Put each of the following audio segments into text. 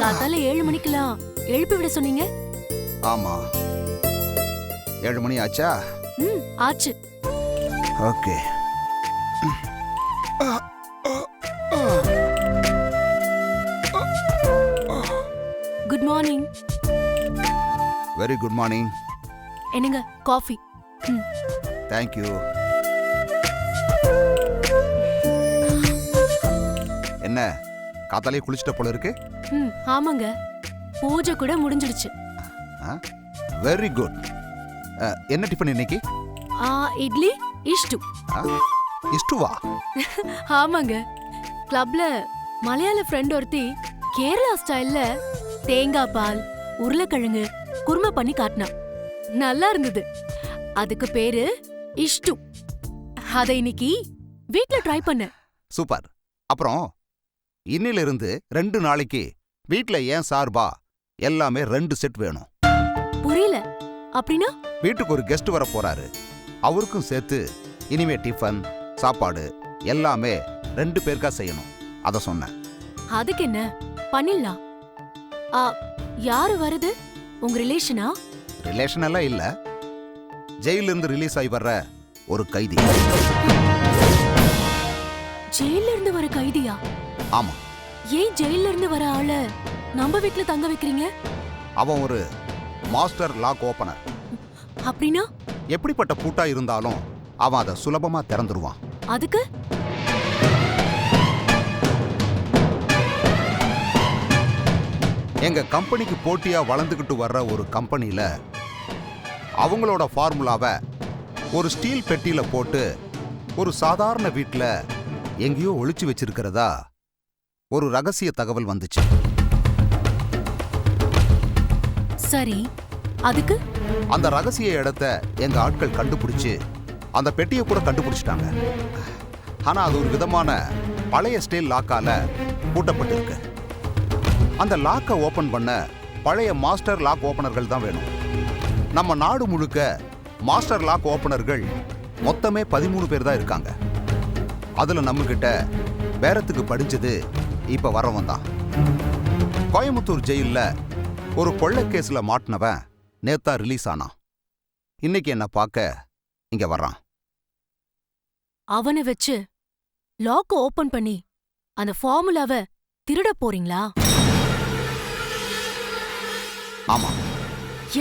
காத்தால 7 மணிக்கெல்லாம் எழுப்பி விட சொன்னீங்க. ஆமா, 7 மணி ஆச்சா? ஆச்சு. Okay. Good morning. Very good morning. என்னங்க காஃபி? Thank you. என்ன காத்தாலே குளிச்சிட்ட போல இருக்கு? ஆமாங்க, பூஜை கூட முடிஞ்சிடுச்சு. Very good. என்ன டிஃபன் இன்னைக்கு? இட்லி இஷ்டு. இஷ்டுவா? ஆமாங்க, கிளப்ல மலையாள ஃப்ரெண்ட் ஒருத்தி கேரளா ஸ்டைல்ல தேங்காய் பால் உருளைக்கிழங்கு குருமா பண்ணி காட்டினா. நல்லா இருந்தது. அதுக்கு பேரு இஷ்டு. அதை இன்னைக்கு வீட்ல ட்ரை பண்ண. சூப்பர். அப்புறம் இன்னில இருந்து 2 நாளைக்கு வீட்ல ஏன் சார்பா எல்லாமே 2 செட் வேணும். புரியல. அப்படின்னா? வீட்டுக்கு ஒரு கெஸ்ட் வர போறாரு, அவருக்கும் சேர்த்து இனிமே டிஃபன் சாப்பாடு எல்லாமே 2 பேருக்கா செய்யணும். அத சொன்னேன். அதுக்கு என்ன பண்ணிடலாம். யாரு வருது? உங்க ரிலேஷனா? ரிலேஷன் எல்லாம் இல்ல, ஜெயில இருந்து ரிலீஸ் ஆகி வர்ற ஒரு கைதி. ஜெயில இருந்து வர கைதியா? ஆமா. ஏன் ஜெயில இருந்து வர ஆள நம்ம வீட்ல தங்க வைக்கிறீங்க? அவன் ஒரு மாஸ்டர் லாக் ஓபனர். அப்படின்னா? எப்படிப்பட்ட பூட்டா இருந்தாலும் அவன் அதை சுலபமா திறந்துருவான். அதுக்கு எங்க கம்பெனிக்கு போட்டியா வளர்ந்துகிட்டு வர்ற ஒரு கம்பெனில அவங்களோட ஃபார்முலாவை ஒரு ஸ்டீல் பெட்டியில போட்டு ஒரு சாதாரண வீட்ல எங்கேயோ ஒளிச்சு வச்சிருக்கிறதா ஒரு ரகசிய தகவல் வந்துச்சு. சரி, அதுக்கு? அந்த ரகசிய இடத்தை எங்க ஆட்கள் கண்டுபிடிச்சு அந்த பெட்டியை கூட கண்டுபிடிச்சிட்டாங்க. ஆனா அது ஒரு விதமான பழைய ஸ்டைல் லாக்கால பூட்டப்பட்டிருக்கு. அந்த லாக்கை ஓபன் பண்ண பழைய மாஸ்டர் லாக் ஓபனர்கள் தான் வேணும். நம்ம நாடு முழுக்க மாஸ்டர் லாக் ஓபனர்கள் மொத்தமே 13 பேர் தான் இருக்காங்க. அதுல நம்ம கிட்ட பேரத்துக்கு படிச்சது இப்ப வரவன் தான். கோயம்புத்தூர் ஜெயில்ல ஒரு கொள்ளை கேஸ்ல மாட்டினவன் நேத்தா ரிலீஸ் ஆனான். இன்னைக்கு என்ன பார்க்க இங்க வர்றான். அவனை வச்சு லாக் ஓபன் பண்ணி அந்த ஃபார்முலாவை திருட போறீங்களா? ஆமா.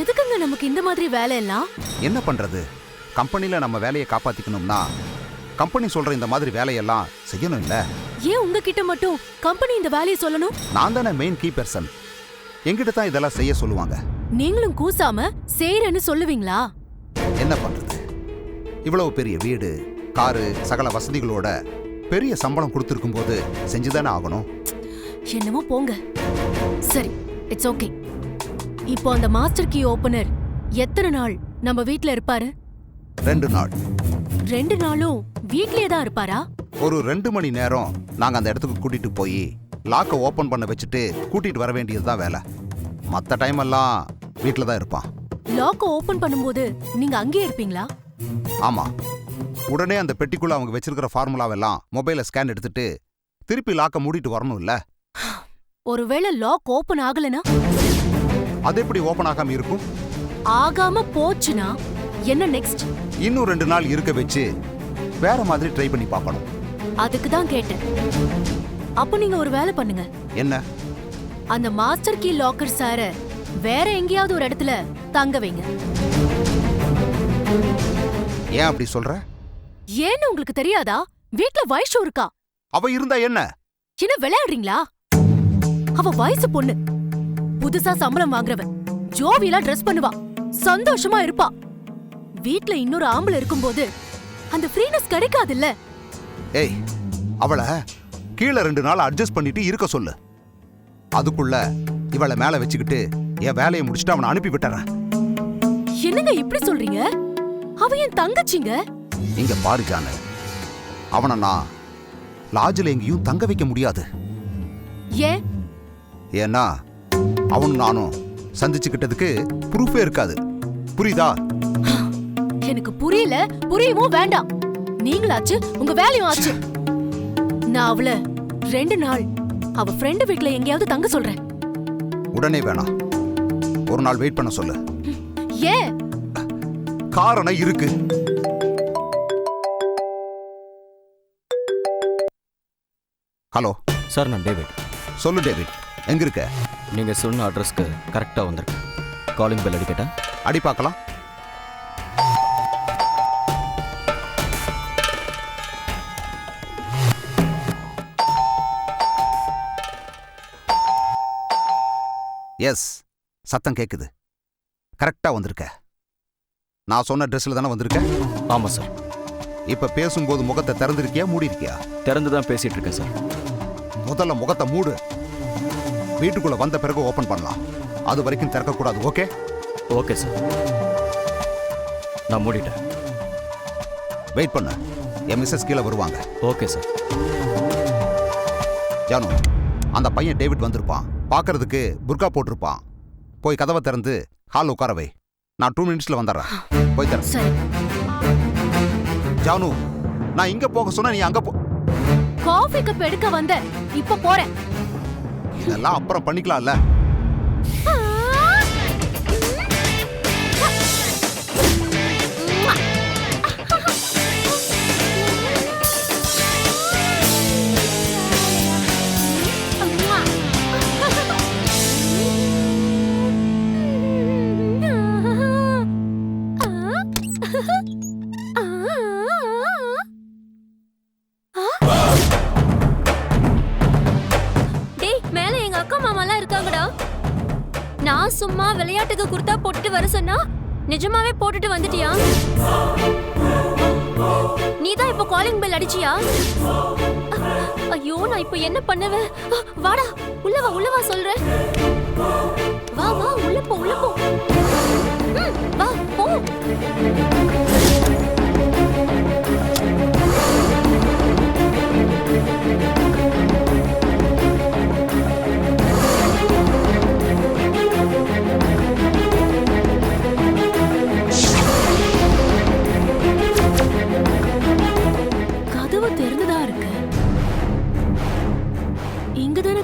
எதுக்குங்க நமக்கு இந்த மாதிரி வேலை எல்லாம்? என்ன பண்றது, கம்பெனில நம்ம வேலையை காப்பாத்திக்கணும்னா கம்பெனி சொல்ற இந்த மாதிரி வேலையெல்லாம் செய்யணும் இல்ல? ஏன் உங்ககிட்ட மட்டும் கம்பெனி இந்த வேலையை சொல்லணும்? நான் தானே மெயின் கீ பர்சன், என்கிட்ட தான் இதெல்லாம் செய்ய சொல்லுவாங்க. நீங்களும் கூசாம செய்யறேன்னு சொல்லுவீங்களா? என்ன பண்றது, இவ்வளவு பெரிய வீடு காரு சகல வசதிகளோட பெரிய சம்பளம் கொடுத்திருக்கும் போது செஞ்சுதானே ஆகணும். என்னமோ போங்க. சரி, இட்ஸ் ஓகே. இப்போ அந்த மாஸ்டர் கீ ஓபனர் எத்தனை நாள் நம்ம வீட்ல இருப்பாரு? 2 நாள். 2 நாளும் வீட்லயே தான் இருப்பாரா? ஒரு 2 மணி நேரம் நாங்க அந்த இடத்துக்கு கூட்டிட்டு போய் லாக்கை ஓபன் பண்ண வச்சுட்டு கூட்டிட்டு வர வேண்டியதுதான் வேலை. மத்த டைம் எல்லாம் வீட்ல தான் இருப்பான். லாக்கை ஓபன் பண்ணும்போது நீங்க அங்கேயே இருப்பீங்களா? ஆமா. உடனே அந்த பெட்டிக்குள்ள அவங்க வச்சிருக்கிற ஃபார்முலாவெல்லாம் மொபைல ஸ்கேன் எடுத்துட்டு திருப்பி லாக்கை மூடிட்டு வரணும் இல்ல? ஒருவேளை லாக் ஓபன் ஆகலனா? அது எப்படி ஓபன் ஆகாம இருக்கும்? ஆகாம போச்சுனா என்ன நெக்ஸ்ட்? இன்னும் 2 நாள் இருக்க வச்சு வேற மாதிரி ட்ரை பண்ணி பார்க்கணும். அதுக்கு தான் கேட்டேன். அப்ப நீங்க ஒரு வேலை பண்ணுங்க. என்ன? அந்த மாஸ்டர் கீ லாக்கர் சார வேற எங்கேயாவது ஒரு இடத்துல தங்க வைங்க. ஏன் அப்படி சொல்ற? ஏன்னு உங்களுக்கு தெரியாதா? வீட்ல வைஷு இருக்கா. அவ இருந்தா என்ன? என்ன விளையாடுறீங்களா? அவ வயசு பொண்ணு, புதுசா சம்பளம் வாங்குறவ, ஜோவியலா ட்ரெஸ் பண்ணுவா, சந்தோஷமா இருப்பா. வீட்ல இன்னொரு ஆம்பளை இருக்கும்போது அந்த ஃப்ரீனஸ் கிடைக்காதுல்ல? ஏய், அவளை கீழே 2 நாள் அட்ஜஸ்ட் பண்ணிட்டு இருக்க சொல்லு. அதுக்குள்ள இவளை மேல வச்சுக்கிட்டு என் வேலையை முடிச்சுட்டு அவனை அனுப்பி விட்டுறேன். என்னங்க இப்படி சொல்றீங்க? அவ என் தங்கச்சிங்க. இங்க பாரு ஜானு, அவனை நான் லாட்ஜில் எங்கேயும் தங்க வைக்க முடியாது. ஏன்? ஏன்னா அவனும் நானும் சந்திச்சுக்கிட்டதுக்கு ப்ரூஃபே இருக்காது. புரியுதா? எனக்கு புரியல, புரியவும் வேண்டாம். நீங்களாச்சு உங்க வேலையும் ஆச்சு. நான் அவள 2 நாள் அவ ஃப்ரெண்டு வீட்ல எங்கேயாவது தங்க சொல்றேன். உடனே வேணாம், ஒரு நாள் வெயிட் பண்ண சொல்லு. ஏன்? காரணம் இருக்கு. ஹலோ சார், நான் டேவிட். சொல்லு டேவிட், எங்க இருக்க? நீங்கள் சொன்ன அட்ரஸ்க்கு கரெக்டாக வந்திருக்கேன். காலிங் பெல் அடிக்கட்டா? அடி பார்க்கலாம். எஸ், சத்தம் கேக்குது. கரெக்டா வந்திருக்க. நான் சொன்ன ட்ரெஸ்ல தானே வந்திருக்க? ஆமாம் சார். இப்ப பேசும்போது முகத்தை திறந்திருக்கியா மூடி இருக்கியா? திறந்து தான் பேசிகிட்டு இருக்கேன் சார். முதல்ல முகத்தை மூடு. வீட்டுக்குள்ள வந்த பிறகு ஓபன் பண்ணலாம். அது வரைக்கும் திறக்கக்கூடாது. ஓகே? ஓகே சார், நான் மூடிட்டேன். வெயிட் பண்ண, என் மிஸ்ஸஸ் கீழே வருவாங்க. Okay sir. ஜானு, அந்த பையன் டேவிட் வந்திருப்பான். பார்க்கறதுக்கு புர்கா போட்டிருப்பான். போய் கதவை திறந்து ஹால் உட்கார வை. நான் 2 மினிட்ஸ்ல வந்துடுறேன். போய் தர. சரி. ஜானு, நான் இங்க போக சொன்னா நீ அங்க போ. காஃபி கப் எடுக்க வந்த, இப்ப போறேன். இதெல்லாம் அப்புறம் பண்ணிக்கலாம்ல. நான் சும்மா விளையாட்டுக்கு குர்தா போட்டுட்டு வர சொன்னா நிஜமாவே போட்டுட்டு வந்துட்டியா? நீதான் இப்ப காலிங் பெல் அடிச்சியா? ஐயோ, நான் இப்ப என்ன பண்ணுவேன்? வாடா, உள்ள வா சொல்றேன். வா வா, உள்ள போ. வா போ.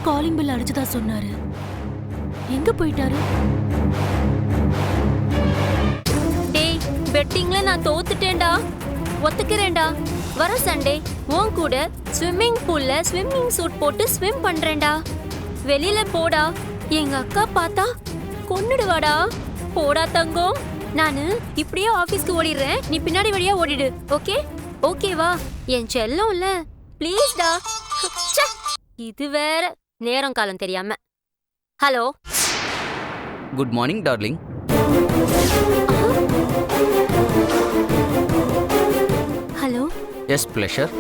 காலிங் பெல் அடிச்சதா சொன்னாரு. எங்க போயிட்டாரு? டேய், பெட்டிங்ல நான் தோத்துட்டேன்டா. ஒத்துக்கிறேன்டா. வர சண்டே உன் கூட ஸ்விம்மிங் பூல்ல ஸ்விம்மிங் சூட் போட்டு ஸ்விம் பண்றேன்டா. வெளியில போடா. எங்க அக்கா பார்த்தா கொன்னுடுவாடா. போடா தங்கம். நானு இப்படியே ஆபீஸ்க்கு ஓடிடுறேன். நீ பின்னாடி வழியா ஓடிடு. ஓகே? ஓகேவா? என் செல்லம் இல்ல. ப்ளீஸ்டா. இது வேற நேரம் காலம் தெரியாம. Hello. Good morning darling. Hello. Yes, pleasure.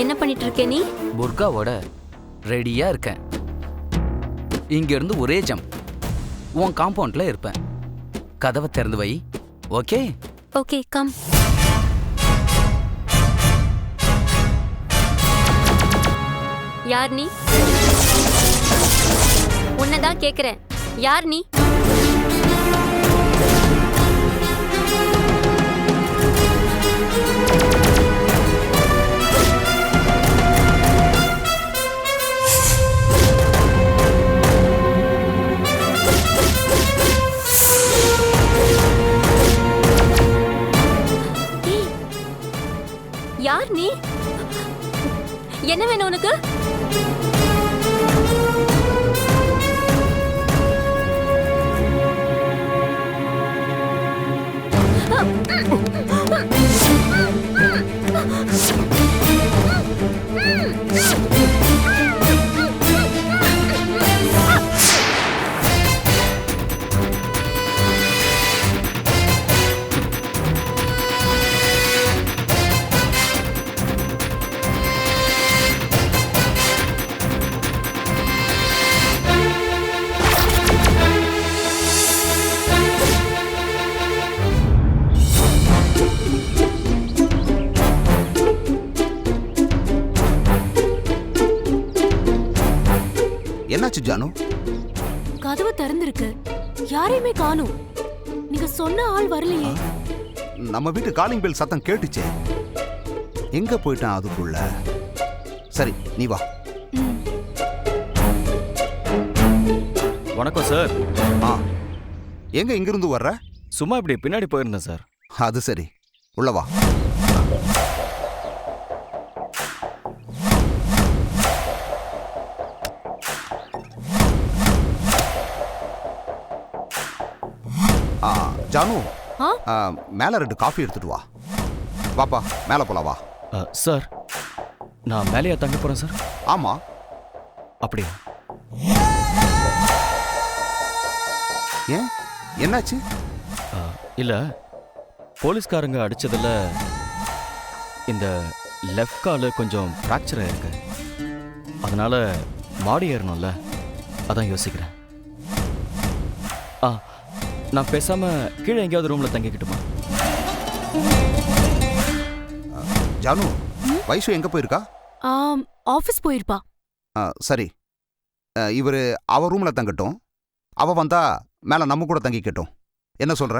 என்ன பண்ணிட்டு இருக்க நீ? புர்காவோட ரெடியா இருக்கேன். இங்க இருந்து ஒரே ஜம்ப் உன் காம்பவுண்ட்ல இருப்பேன். கதவை திறந்து வை. ஓகே? Okay, come. யார் நீ? உன்னதான் கேக்குறேன். யார் நீ? யார் நீ? என்ன வேணும் உனக்கு? என்னாச்சு ஜானு? கதவு திறந்திருக்கு. யாரையுமே காணோம். நீங்க சொன்ன ஆள் வரலையே. நம்ம வீட்டு காலிங் பெல் சத்தம் கேட்டுச்சே. எங்க போயிட்டான் அதுக்குள்ள? சரி நீ வா. வணக்கம் சார். ஆ எங்க இங்கிருந்து வர்ற? சும்மா இப்படி பின்னாடி போயிருந்தேன் சார். அது சரி, உள்ள வா. ஜானு, மேல 2 காஃபி எடுத்துட்டு வா. வாப்பா, மேல போலாம் வா. சார், நான் மேலேயா தங்க போறேன் சார்? ஆமா. அப்படியா? ஏன், என்னாச்சு? இல்ல, போலீஸ்காரங்க அடிச்சதுல இந்த லெஃப்ட் காலு கொஞ்சம் ஃப்ராக்சர் ஆயிருக்கு. அதனால மாடி ஏறணும்ல, அதான் யோசிக்கிறேன். நான் பேசாம கீழே எங்கேயாவது ரூம்ல தங்கிக்கிட்டுமா? ஜானு, வைஷு எங்க போயிருக்கா? ஆபீஸ் போயிருப்பா. சரி, இவரு அவ ரூம்ல தங்கட்டும். அவ வந்தா மேல நம்ம கூட தங்கிக்கட்டும். என்ன சொல்ற?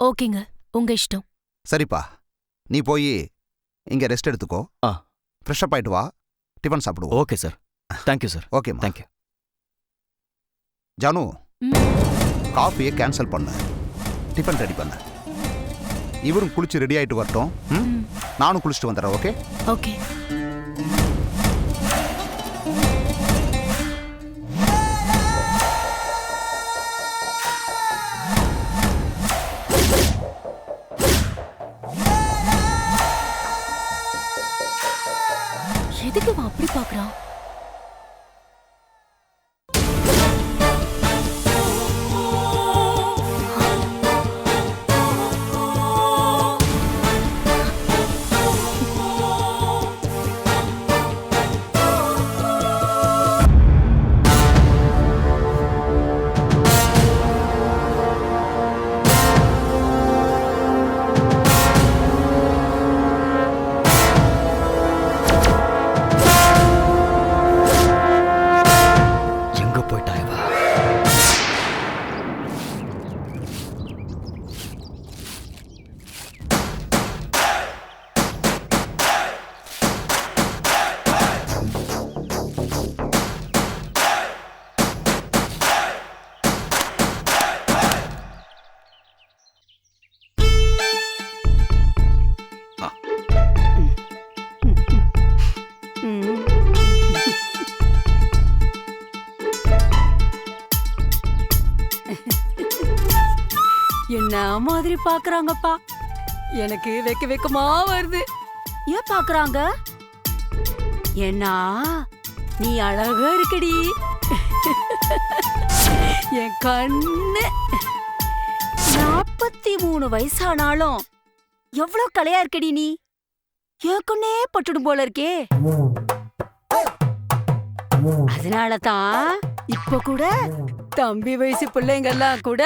ஓகேங்க, உங்க இஷ்டம். சரிப்பா, நீ போய் இங்க ரெஸ்ட் எடுத்துக்கோ. ஃப்ரெஷ் அப் ஆயிட்டு வா, டிஃபன் சாப்பிடுவோம். Okay sir. Thank you sir. Okay, thank you. Janu, காஃபியை கேன்சல் பண்ண, டிஃபன் ரெடி பண்ண. இவரும் குளிச்சு ரெடி ஆயிட்டு வரட்டும். நானும் குளிச்சுட்டு வந்துடுறேன். ஓகே? ஓகே. எதுக்கு அவன் அப்படி பாக்குறான்? என்ன மாதிரி பாக்குறாங்கப்பா. எனக்கு வெக்க வெக்கமா வருது. ஏன் பாக்குறாங்க? ஏன்னா நீ அழகா இருக்கடி. என் கண்ணு 43 வயசானாலும் எவ்வளவு கலையா இருக்கடி நீ. என் கண்ணே பட்டுடும் போல இருக்கே. அதனாலதான் இப்ப கூட தம்பி வயசு பிள்ளைங்கெல்லாம் கூட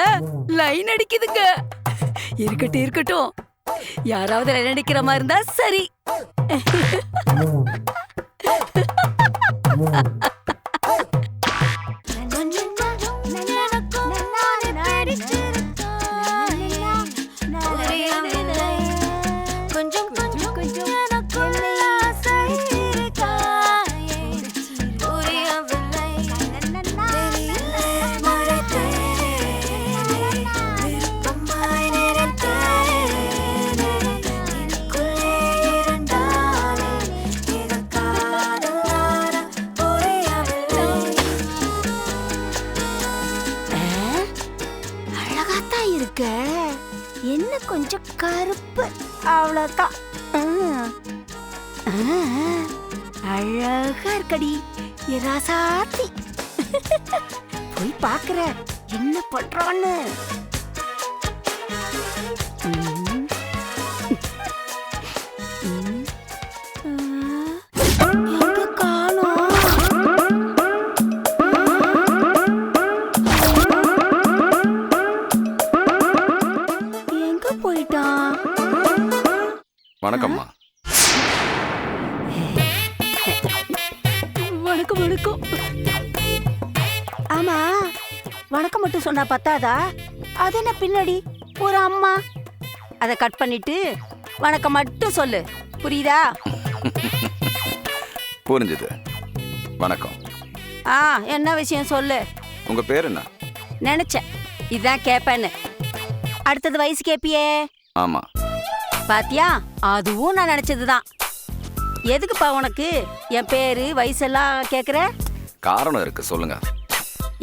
லைன் அடிக்குதுங்க. இருக்கட்டும் இருக்கட்டும், யாராவது லைன் அடிக்கிற மாதிரி இருந்தா சரி. என்ன கொஞ்சம் கருப்பு, அவ்வளவுதான். அழகா இருக்கடி ராசாத்தி. போய் பாக்குற என்ன பண்றான்னு. வணக்கம்மா. வணக்கம் வணக்கம். ஆமா, வணக்கம் மட்டும் சொன்னா பத்தாதா? அது என்ன பின்னாடி ஒரு அம்மா? அதை கட் பண்ணிட்டு வணக்கம் மட்டும் சொல்லு, புரியுதா? புரிஞ்சுது. வணக்கம். என்ன விஷயம் சொல்லு. உங்க பேர் என்ன? நினைச்சேன் இதான் கேப்பேன்னு. அடுத்தது வயசு கேப்பியே. ஆமா. பாத்தியா, அதுவும் நான் நினைச்சதுதான். எதுக்குப்பா உனக்கு என் பேரு வயசெல்லாம் கேக்குற? காரணம் இருக்கு, சொல்லுங்க.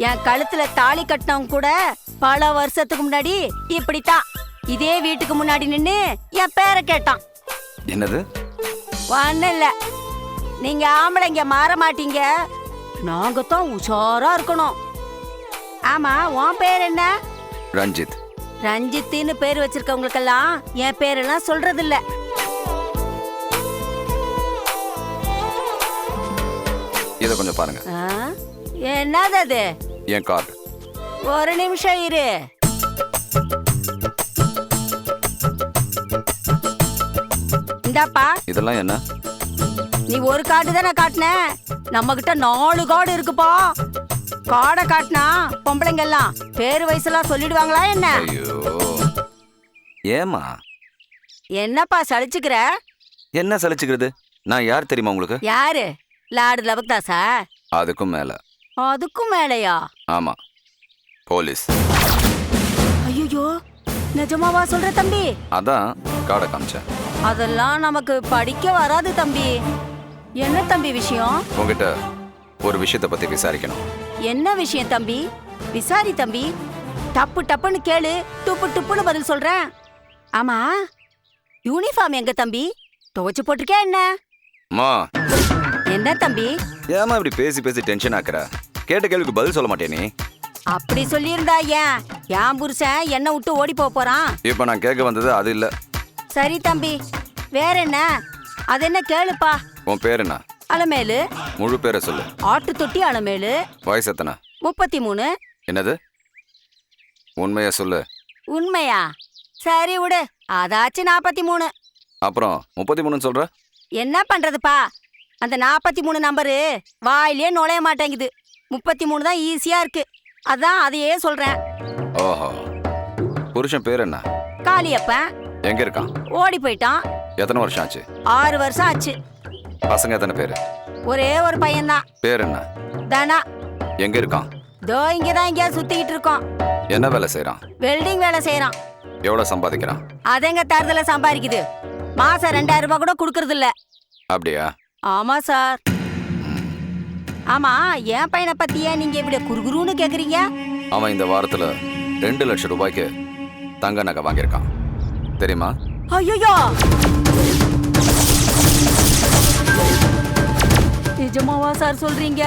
என் கழுத்துல தாலி கட்டினவங்க கூட பல வருஷத்துக்கு முன்னாடி இப்படித்தான் இதே வீட்டுக்கு முன்னாடி நின்னு என் பேரை கேட்டான். என்னது? ஒன்னும் இல்ல, நீங்க ஆம்பளைங்க மாற மாட்டீங்க, நாங்க தான் உஷாரா இருக்கணும். ஆமா, உன் பேர் என்ன? ரஞ்சித். ரஞ்சித்துன்னு பேர் வச்சிருக்கவங்களுக்கெல்லாம் என் பேரெல்லாம் சொல்றது இல்ல. இத கொஞ்சம் பாருங்க. என்னது அது? என் கார்டு. ஒரு நிமிஷம் இரு. இந்தாப்பா. இதெல்லாம் என்ன? நீ ஒரு கார்டு தானே காட்டின, நம்ம கிட்ட 4 கார்டு இருக்குப்பா. கார்டை காட்டினா பொம்பளைங்க எல்லாம் பேரு வயசுலாம் சொல்லிடுவாங்களா என்ன? ஐயோ, ஏமா என்னப்பா சலிச்சுக்கிற? என்ன சலிச்சுக்கிறது? நான் யார் தெரியுமா உங்களுக்கு? யாரு? லார்டு லவக்தாஸா? அதுக்கும் மேல. அதுக்கும் மேலையா? ஆமா, போலீஸ். ஐயோ, நிஜமாவா சொல்ற தம்பி? அதான் கார்டை காமிச்சேன். அதெல்லாம் நமக்கு படிக்க வராது தம்பி. என்ன தம்பி விஷயம்? உங்ககிட்ட ஒரு விஷயத்தை பத்தி விசாரிக்கணும். என்ன விஷயம் தம்பி? விசாரி தம்பி. டப்பு டப்புன்னு கேளு, துப்பு துப்புன்னு பதில் சொல்றேன். ஆமா, யூனிஃபார்ம் எங்க தம்பி? துவைச்சு போட்டிருக்கே என்ன? அம்மா. என்ன தம்பி? ஏமா இப்படி பேசி பேசி டென்ஷன் ஆக்குற? கேட்ட கேள்விக்கு பதில் சொல்ல மாட்டே நீ? அப்படி சொல்லியிருந்தா என் புருஷன் என்ன விட்டு ஓடி போறான். இப்ப நான் கேட்க வந்தது அது இல்ல. சரி தம்பி, வேற என்ன? அது என்ன கேளுப்பா. உன் பேர் என்ன? அலமேலு. முழு பேரை சொல்லு. ஆட்டு தொட்டி அலமேலு. வயசு எத்தனை? 33. என்னது? உண்மையா சொல்லு. உண்மையா? சரி விடு, அதாச்சு 43. அப்புறம் 33 சொல்ற? என்ன பண்றதுப்பா, அந்த 43 நம்பரு வாயிலே நுழைய மாட்டேங்குது. 33 தான் ஈஸியா இருக்கு, அதான் அதையே சொல்றேன். ஓஹோ. புருஷன் பேர் என்ன? காளியப்பன். எங்க இருக்கான்? ஓடி போயிட்டான். எத்தனை வருஷம் ஆச்சு? 6 வருஷம் ஆச்சு. பசங்க எத்தனை பேரு? ஒரே ஒரு பையன்தான். பேர் என்ன? தனா. எங்க இருக்கான்? தோ இங்கதான் எங்கேயா சுத்திக்கிட்டு இருக்கோம். என்ன வேலை செய்யறான்? வெல்டிங் வேலை செய்யறான். எவ்வளவு சம்பாதிக்கிறான்? அதெங்க தரதுல சம்பாதிக்குது, மாசம் 2000 ரூபாய் கூட குடுக்கறது இல்ல. அப்படியா? ஆமா சார். ஆமா, என் பையனை பத்தி ஏன் நீங்க இப்படி குறுகுறுன்னு கேக்குறீங்க? அவன் இந்த வாரத்துல 2 லட்சம் ரூபாய்க்கு தங்க நகை வாங்கியிருக்கான், தெரியுமா? ஐயோ, நிஜமாவா சார் சொல்றீங்க?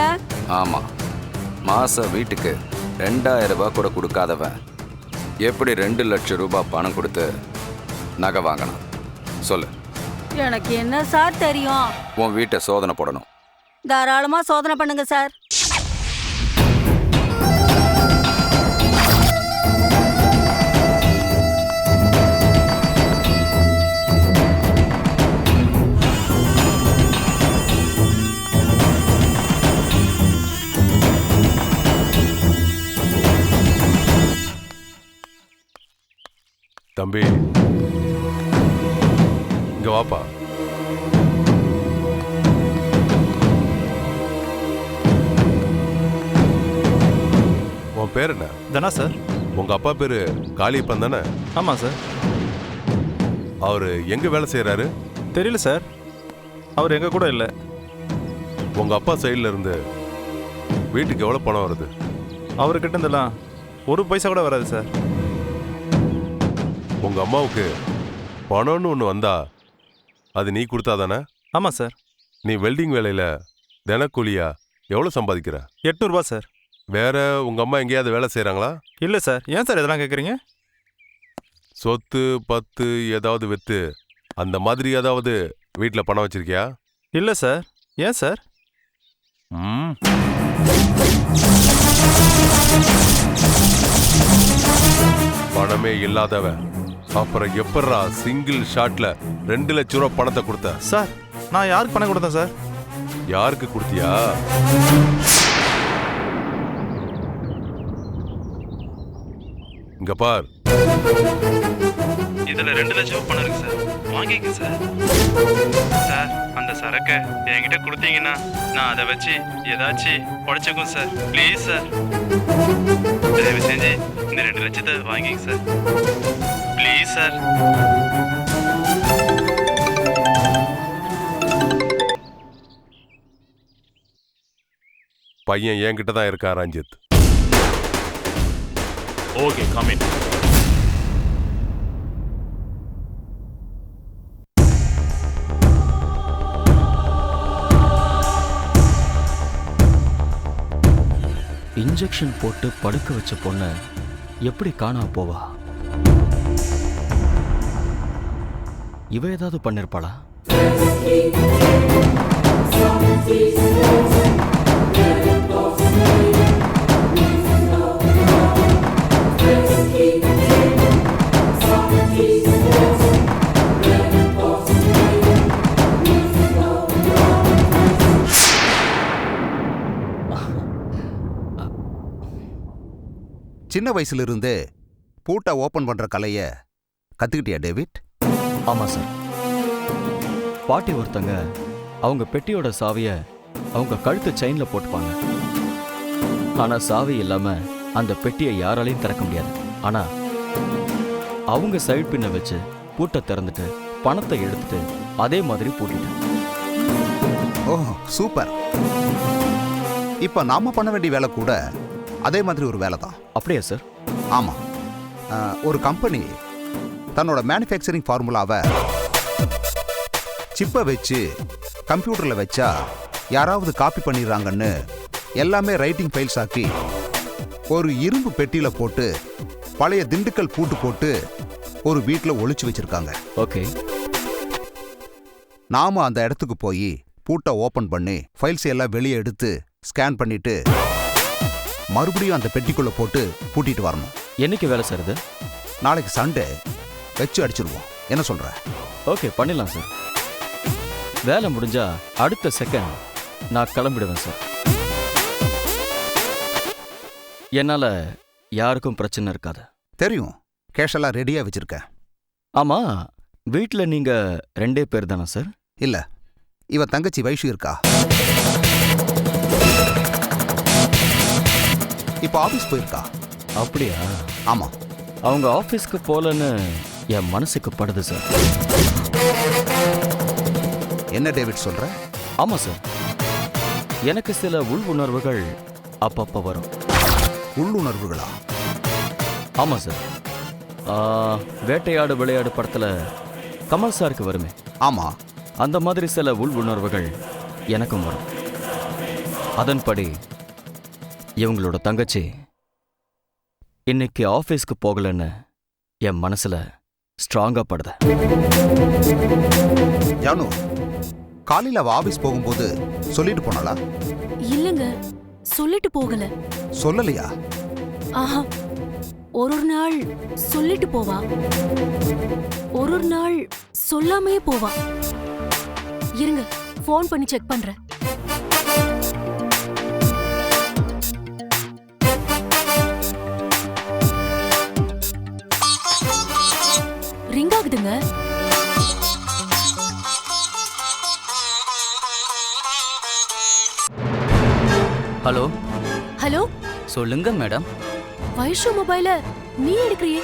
ஆமா. மாசம் வீட்டுக்கு 2000 ரூபாய் கூட கொடுக்காதவன் எப்படி 2 லட்சம் ரூபாய் பணம் கொடுத்து நகை வாங்கணும் சொல்லு. எனக்கு என்ன சார் தெரியும்? உன் வீட்டை சோதனை போடணும். தாராளமா சோதனை பண்ணுங்க சார். தம்பி, இங்க வாப்பா. உன் பேர் என்ன? தனா சார். உங்க அப்பா பேரு காளியப்பன் தானே? ஆமாம் சார். அவரு எங்க வேலை செய்யறாரு? தெரியல சார், அவர் எங்க கூட இல்லை. உங்க அப்பா சைட்ல இருந்து வீட்டுக்கு எவ்வளவு பணம் வருது? அவர்கிட்ட இருந்தெல்லாம் ஒரு பைசா கூட வராது சார். உங்க அம்மாவுக்கு பணம்னு ஒன்று வந்தா அது நீ கொடுத்தா தானே? ஆமாம் சார். நீ வெல்டிங் வேலையில தினக்கூலியா எவ்வளவு சம்பாதிக்கிற? 800 ரூபா சார். வேற உங்க அம்மா எங்கேயாவது வேலை செய்யறாங்களா? இல்லை சார். ஏன் சார் இதெல்லாம் கேட்குறீங்க? சொத்து பத்து ஏதாவது வித்து அந்த மாதிரி ஏதாவது வீட்டில் பணம் வச்சிருக்கியா? இல்லை சார். ஏன் சார்? பணமே இல்லாதவன் அப்புறம் எப்படா சிங்கிள் ஷாட்ல 2 லட்சம் ரூபா பணத்தை கொடுத்த? சார், நான் யாருக்கு பணம் கொடுத்தேன் சார்? யாருக்கு கொடுத்தியா? இங்க பார், இதுல 2 லட்சம் பணம் இருக்கு சார், வாங்கிக்க சார். சார், அந்த சரக்கு கணக்கை என்கிட்ட கொடுத்தீங்கன்னா நான் அதை வச்சு ஏதாச்சும் உழைச்சிக்கும் சார். ப்ளீஸ் சார், தயவு செஞ்சு இந்த 2 லட்சத்தை வாங்கிங்க சார். Please sir. பையன் என்கிட்ட தான் இருக்கா Ranjith. Okay, come in. Injection போட்டு படுக்க வச்ச பொண்ணை எப்படி காணாம போவா? இவ ஏதாவது பண்ணிருப்பாளா? சின்ன வயசுல இருந்தே பூட்டை ஓபன் பண்ற கலைய கத்துக்கிட்டியா டேவிட்? ஆமா சார். பாட்டி ஒருத்தங்க அவங்க பெட்டியோட சாவிய அவங்க கழுத்து செயின்ல போட்டுப்பாங்க. ஆனா சாவி இல்லாம அந்த பெட்டியை யாராலையும் திறக்க முடியாது. ஆனா அவங்க சைடு பின்ன வச்சு பூட்டை திறந்துட்டு பணத்தை எடுத்துட்டு அதே மாதிரி பூட்டிட்டேன். ஓ சூப்பர். இப்ப நாம பண்ண வேண்டிய வேலை கூட அதே மாதிரி ஒரு வேலை தான். அப்படியா சார்? ஆமா. ஒரு கம்பெனி தன்னோட மேனுஃபேக்சரிங் ஃபார்முலாவை சிப்பை வச்சு கம்ப்யூட்டரில் வச்சா யாராவது காப்பி பண்ணிடுறாங்கன்னு எல்லாமே ரைட்டிங் ஃபைல்ஸ் ஆக்கி ஒரு இரும்பு பெட்டியில் போட்டு பழைய திண்டுக்கல் பூட்டு போட்டு ஒரு வீட்டில் ஒளிச்சு வச்சிருக்காங்க. ஓகே. நாம அந்த இடத்துக்கு போய் பூட்டை ஓப்பன் பண்ணி ஃபைல்ஸ் எல்லாம் வெளியே எடுத்து ஸ்கேன் பண்ணிட்டு மறுபடியும் அந்த பெட்டிக்குள்ள போட்டு பூட்டிட்டு வரணும். என்னைக்கு வேலை சார் இது? நாளைக்கு சண்டே வச்சு அடிச்சிருவோம். என்ன சொல்ற? ஓகே, பண்ணிடலாம் சார். வேலை முடிஞ்சா அடுத்த செகண்ட் நான் கிளம்பிடுவேன் சார். என்னால யாருக்கும் பிரச்சனை இருக்காது. தெரியும். கேஷெல்லாம் ரெடியா வச்சிருக்கேன். ஆமா, வீட்டில் நீங்க 2 பேர் தானே சார்? இல்ல, இவன் தங்கச்சி வைஷு இருக்கா. இப்ப ஆபீஸ் போயிருக்கா. அப்படியா? ஆமா. அவங்க ஆபீஸ்க்கு போலன்னு என் மனசுக்கு படுது சார். என்ன டேவிட் சொல்ற? ஆமா சார், எனக்கு சில உள் உணர்வுகள் அப்பப்ப வரும். உள்ளுணர்வுகளா? ஆமா சார். வேட்டையாடு விளையாடு படத்துல கமல் சாருக்கு வருமே, ஆமா, அந்த மாதிரி சில உள் உணர்வுகள் எனக்கும் வரும். அதன்படி இவங்களோட தங்கச்சி இன்னைக்கு ஆபீஸ்க்கு போகலன்னு என் மனசுல ஸ்ட்ராங்கா படுத. ஜானு, காலையில அவ ஆபீஸ் போகும்போது சொல்லிட்டு போனாளா? இல்லங்க, சொல்லிட்டு போகல. சொல்லலையா? ஆஹா, ஒரு நாள் சொல்லிட்டு போவா, ஒரு நாள் சொல்லாமே போவா. இருங்க, ஃபோன் பண்ணி செக் பண்றேன். ரிங் ஆகுதுங்க. ஹலோ. ஹலோ, சொல்லுங்க மேடம். வைஷு மொபைல நீ எடுக்கிறியே,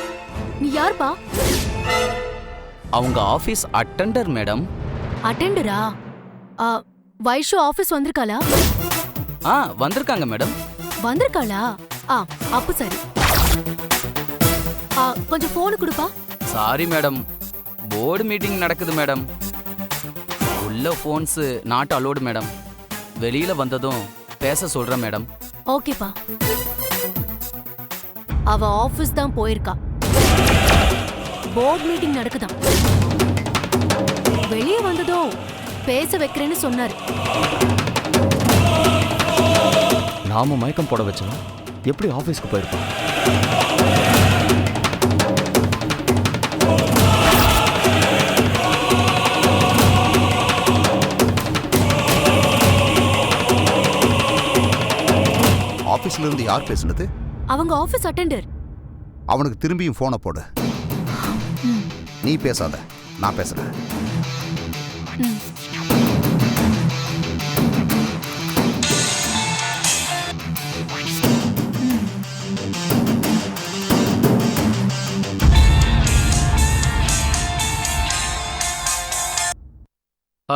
நீ யார்பா? அவங்க ஆபீஸ் அட்டெண்டர் மேடம். அட்டெண்டரா? வைஷு ஆபீஸ் வந்திருக்காளா? வந்திருக்காங்க மேடம். வந்திருக்காளா? அப்ப சரி. கொஞ்சம் போன் கொடுப்பா. சாரி மேடம், போர்டு மீட்டிங் நடக்குது மேடம். உள்ள போன்ஸ் நாட் அலோடு மேடம். வெளியில வந்ததும் பேச சொல்றேன் மேடம். ஓகேப்பா. அவ ஆபீஸ் தான் போயிருக்கா. போர்டு மீட்டிங் நடக்குதாம். வெளியே வந்ததும் பேச வைக்கிறேன்னு சொன்னாரு. நாம மயக்கம் போட வச்சோம், எப்படி ஆபீஸ்க்கு போயிருப்போம்? ஆபீஸ்ல இருந்து யார் பேசுனது? அவங்க ஆபீஸ் அட்டெண்டர். அவனுக்கு திரும்பியும் போனை போடு. நீ பேசாத, நான் பேசுறேன்.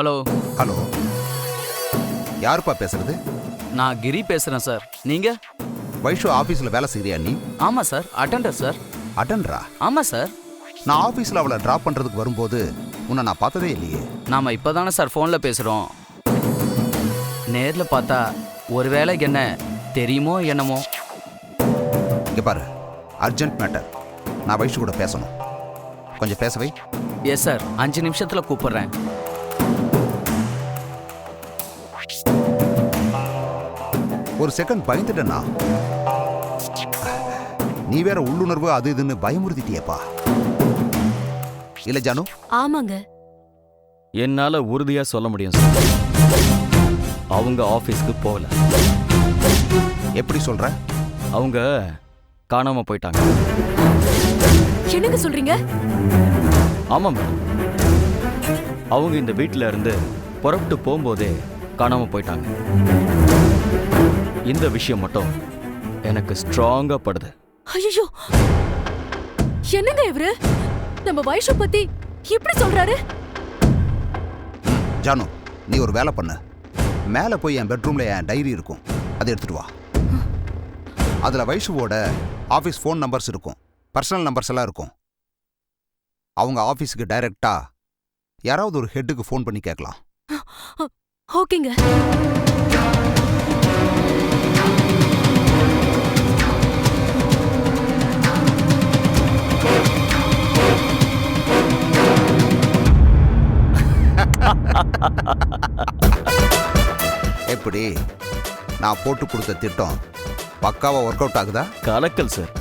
ஹலோ. ஹலோ, யாருப்பா பேசுறது? நான் கிரி பேசுறேன் சார். நீங்க? வைஷு ஆபீஸ்ல வேலை செய்யறியா நீ? ஆமா சார், அட்டெண்டர் சார். அட்டெண்டரா? ஆமா சார். நான் ஆபீஸ்ல அவளை டிராப் பண்றதுக்கு வரும்போது உன்னை நான் பார்த்ததே இல்லையே. நாம இப்பதானே சார் ஃபோன்ல பேசுறோம். நேர்ல பார்த்தா ஒருவேளை என்ன தெரியுமோ என்னமோ. இங்க பாரு, அர்ஜென்ட் மேட்டர். நான் வைஷு கூட பேசணும். கொஞ்சம் பேசவை. எஸ் சார், 5 நிமிஷத்துல கூப்பிடுறேன். ஒரு செகண்ட் பயந்துட்டேன்னா. நீ வேற உள்ளுணர்வு அது இதுன்னு பயமுறுத்திட்டியப்பா. இல்ல ஜானு? ஆமாங்க. என்னால உறுதியா சொல்ல முடியும் சார், அவங்க ஆபீஸ்க்கு போகல. எப்படி சொல்ற? அவங்க காணாம போயிட்டாங்க. என்னங்க சொல்றீங்க? ஆமா மேடம், அவங்க இந்த வீட்டில இருந்து புறப்பட்டு போகும்போதே காணாம போயிட்டாங்க. இந்த விஷயம் மட்டும் எனக்கு ஸ்ட்ராங்கா படுது. ஐயோ, என்னங்க இவரு நம்ம வைஷு பத்தி இப்படி சொல்றாரு? ஜானு, நீ ஒரு வேலை பண்ணு. மேலே போய் என் பெட்ரூம்ல என் டைரி இருக்கும், அதை எடுத்துட்டு வா. அதில் வைஷுவோட ஆஃபீஸ் ஃபோன் நம்பர்ஸ் இருக்கும், பர்சனல் நம்பர்ஸ் எல்லாம் இருக்கும். அவங்க ஆஃபீஸுக்கு டைரக்டா யாராவது ஒரு ஹெட்டுக்கு ஃபோன் பண்ணி கேட்கலாம். ஓகேங்க. எப்படி நான் போட்டு கொடுத்த திட்டம் பக்காவா ஒர்க் அவுட் ஆகுதா? கலக்கல் சார்.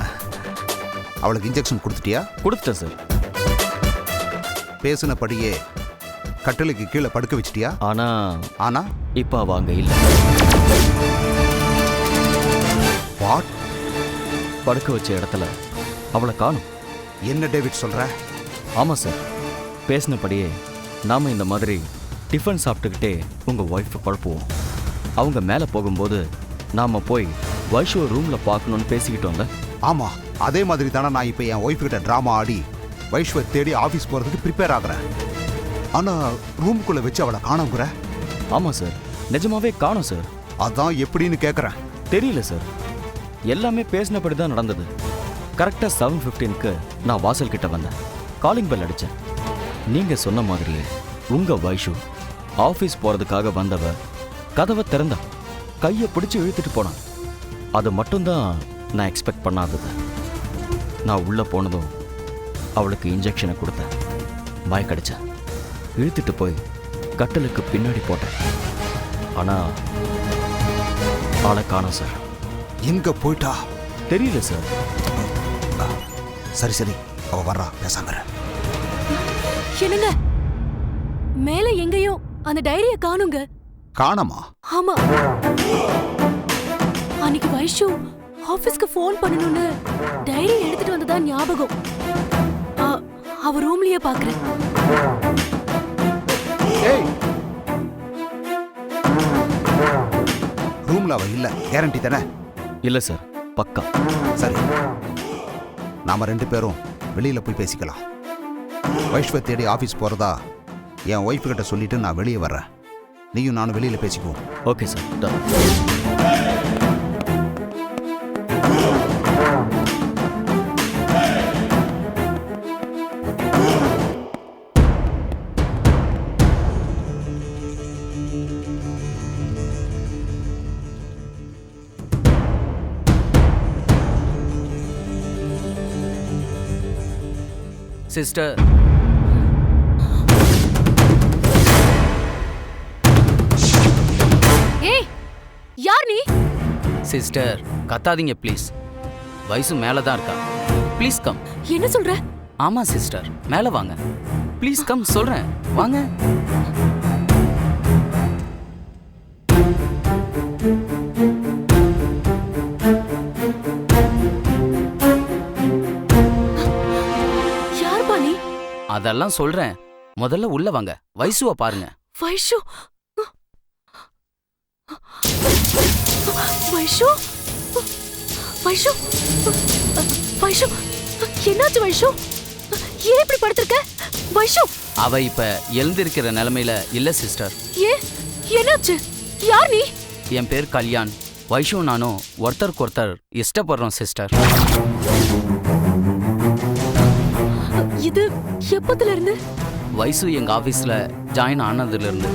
அவளுக்கு இன்ஜெக்ஷன் கொடுத்துட்டியா? கொடுத்துட்டேன் சார். பேசினபடியே கட்டளைக்கு கீழே படுக்க வச்சிட்டியா? ஆனா இப்ப அவ அங்க இல்ல. வாட்? படுக்க வச்ச இடத்துல அவளை காணும். என்ன டேவிட் சொல்ற? ஆமா சார், பேசினபடியே நாம இந்த மாதிரி டிஃபன் சாப்பிட்டுக்கிட்டே உங்க ஒய்ஃபை குழப்புவோம். அவங்க மேலே போகும்போது நாம போய் வைஷுவை ரூம்ல பார்க்கணும்னு பேசிக்கிட்டோம்ல. ஆமா, அதே மாதிரி தானே நான் இப்போ என் ஒய்ஃப் கிட்ட டிராமா ஆடி வைஷ்வை தேடி ஆஃபீஸ் போறதுக்கு ப்ரிப்பேர் ஆகுறேன். ஆனா ரூமுக்குள்ள வச்சு அவளை காணோங்கிற. ஆமா சார், நிஜமாவே காணோம் சார். அதான் எப்படின்னு கேட்குறேன். தெரியல சார், எல்லாமே பேசினபடி தான் நடந்தது. கரெக்டாக 7:15க்கு நான் வாசல் கிட்ட வந்தேன். காலிங் பெல் அடித்தேன். நீங்கள் சொன்ன மாதிரியே உங்கள் வைஷு ஆஃபீஸ் போகிறதுக்காக வந்தவ கதவை திறந்தா, கையை பிடிச்சி இழுத்துட்டு போனான். அது மட்டும்தான் நான் எக்ஸ்பெக்ட் பண்ணாதது. நான் உள்ளே போனதும் அவளுக்கு இன்ஜெக்ஷனை கொடுத்தேன், மயக்கடிச்சேன். இழுத்துட்டு போய் கட்டலுக்கு பின்னாடி போட்டேன். ஆனால் ஆளை காணோம் சார். எங்க போயிட்டா தெரியல சார். சரி சரி, அவ வர்றா, பேசாம இரு. என்னங்க, மேல எங்கேயோ அந்த டைரிய காணுங்க. காணமா? ஆமா, அன்னைக்கு வைஷு ஆபீஸ்க்கு ஃபோன் பண்ணணும்னு டைரி எடுத்துட்டு வந்ததா ஞாபகம். அவ ரூம்லயே பாக்குறேன். ஏய், ரூம்ல அவ இல்ல, கேரண்டி தானே? இல்ல சார், பக்கா. சரி, நாம 2 பேரும் வெளியில போய் பேசிக்கலாம். வைஷ்வை தேடி ஆபீஸ் போறதா என் ஒய்ஃபு கிட்ட சொல்லிட்டு நான் வெளியே வர்றேன். நீயும் நானும் வெளியில பேசிக்குவோம். Okay sir, ton. சிஸ்டர், ஏய், யார் நீ? சிஸ்டர் கத்தாதீங்க ப்ளீஸ். வயசு மேலே தான் இருக்கா. Please come. என்ன சொல்ற? ஆமா சிஸ்டர், மேலே வாங்க. ப்ளீஸ் கம் சொல்றேன், வாங்க. யார் பாணி? அதெல்லாம் சொல்றேன், முதல்ல உள்ள வாங்க. வைசுவ பாருங்க. வைஷு, வைஷு, வைஷு, வைஷு, என்னாச்சு வைஷு? ஏன் இப்படி படுத்திருக்க? வைஷு, அவ இப்ப எழுந்திருக்கிற நிலைமையில இல்ல சிஸ்டர். என்னாச்சு? யார் நீ? என் பேர் கல்யாண். வைஷு நானும் ஒருத்தருக்கு ஒருத்தர் இஷ்டப்படுறோம் சிஸ்டர். இது எப்பத்துல இருந்து? வைஷு எங்க ஆபீஸ்ல ஜாயின் ஆனதுல இருந்து.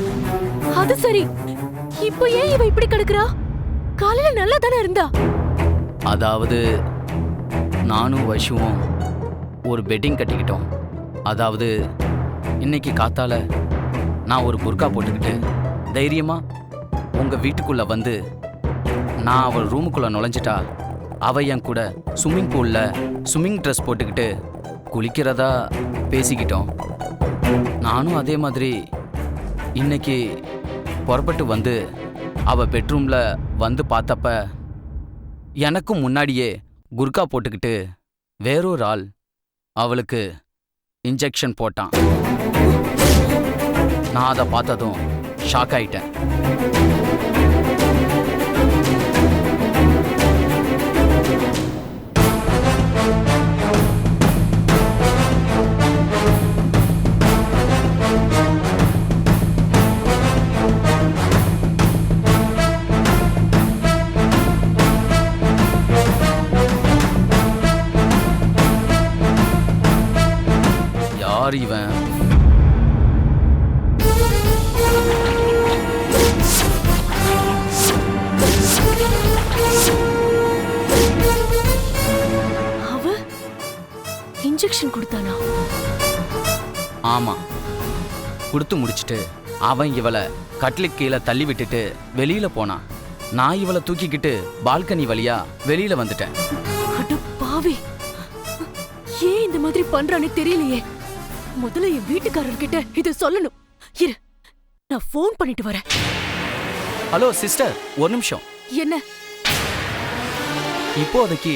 அது சரி, இப்போ ஏன் இவ இப்படி கிடக்குறா? காலையில நல்லா தானே இருந்தா. அதாவது நானும் வைஷுவும் ஒரு பெட்டிங் கட்டிக்கிட்டோம். அதாவது இன்னைக்கு காத்தால நான் ஒரு புர்கா போட்டுக்கிட்டு தைரியமா உங்க வீட்டுக்குள்ள வந்து நான் அவள் ரூமுக்குள்ள நுழைஞ்சிட்டா அவ என் கூட ஸ்விம்மிங் பூல்ல ஸ்விம்மிங் ட்ரெஸ் போட்டுக்கிட்டு குளிக்கிறதா பேசிக்கிட்டோம். நானும் அதே மாதிரி இன்னைக்கு புறப்பட்டு வந்து அவ பெட்ரூம்ல வந்து பார்த்தப்ப எனக்கும் முன்னாடியே குர்கா போட்டுக்கிட்டு வேறொரு ஆள் அவளுக்கு இன்ஜெக்ஷன் போட்டான். நான் அதை பார்த்ததும் ஷாக் ஆயிட்டேன். யார் இவன்? அவ இன்ஜெக்ஷன் கொடுத்தானா? ஆமா, கொடுத்து முடிச்சிட்டு அவன் இவளை கட்டிலுக்கு கீழே தள்ளி விட்டுட்டு வெளியில போனான். நான் இவளை தூக்கிக்கிட்டு பால்கனி வழியா வெளியில வந்துட்டேன். அட பாவி, ஏன் இந்த மாதிரி பண்றானே தெரியலையே. முதல்ல என் வீட்டுக்காரர்கிட்ட இதை சொல்லணும். இரு, நான் ஃபோன் பண்ணிட்டு வரேன். ஹலோ சிஸ்டர், ஒரு நிமிஷம். என்ன? இப்போதைக்கு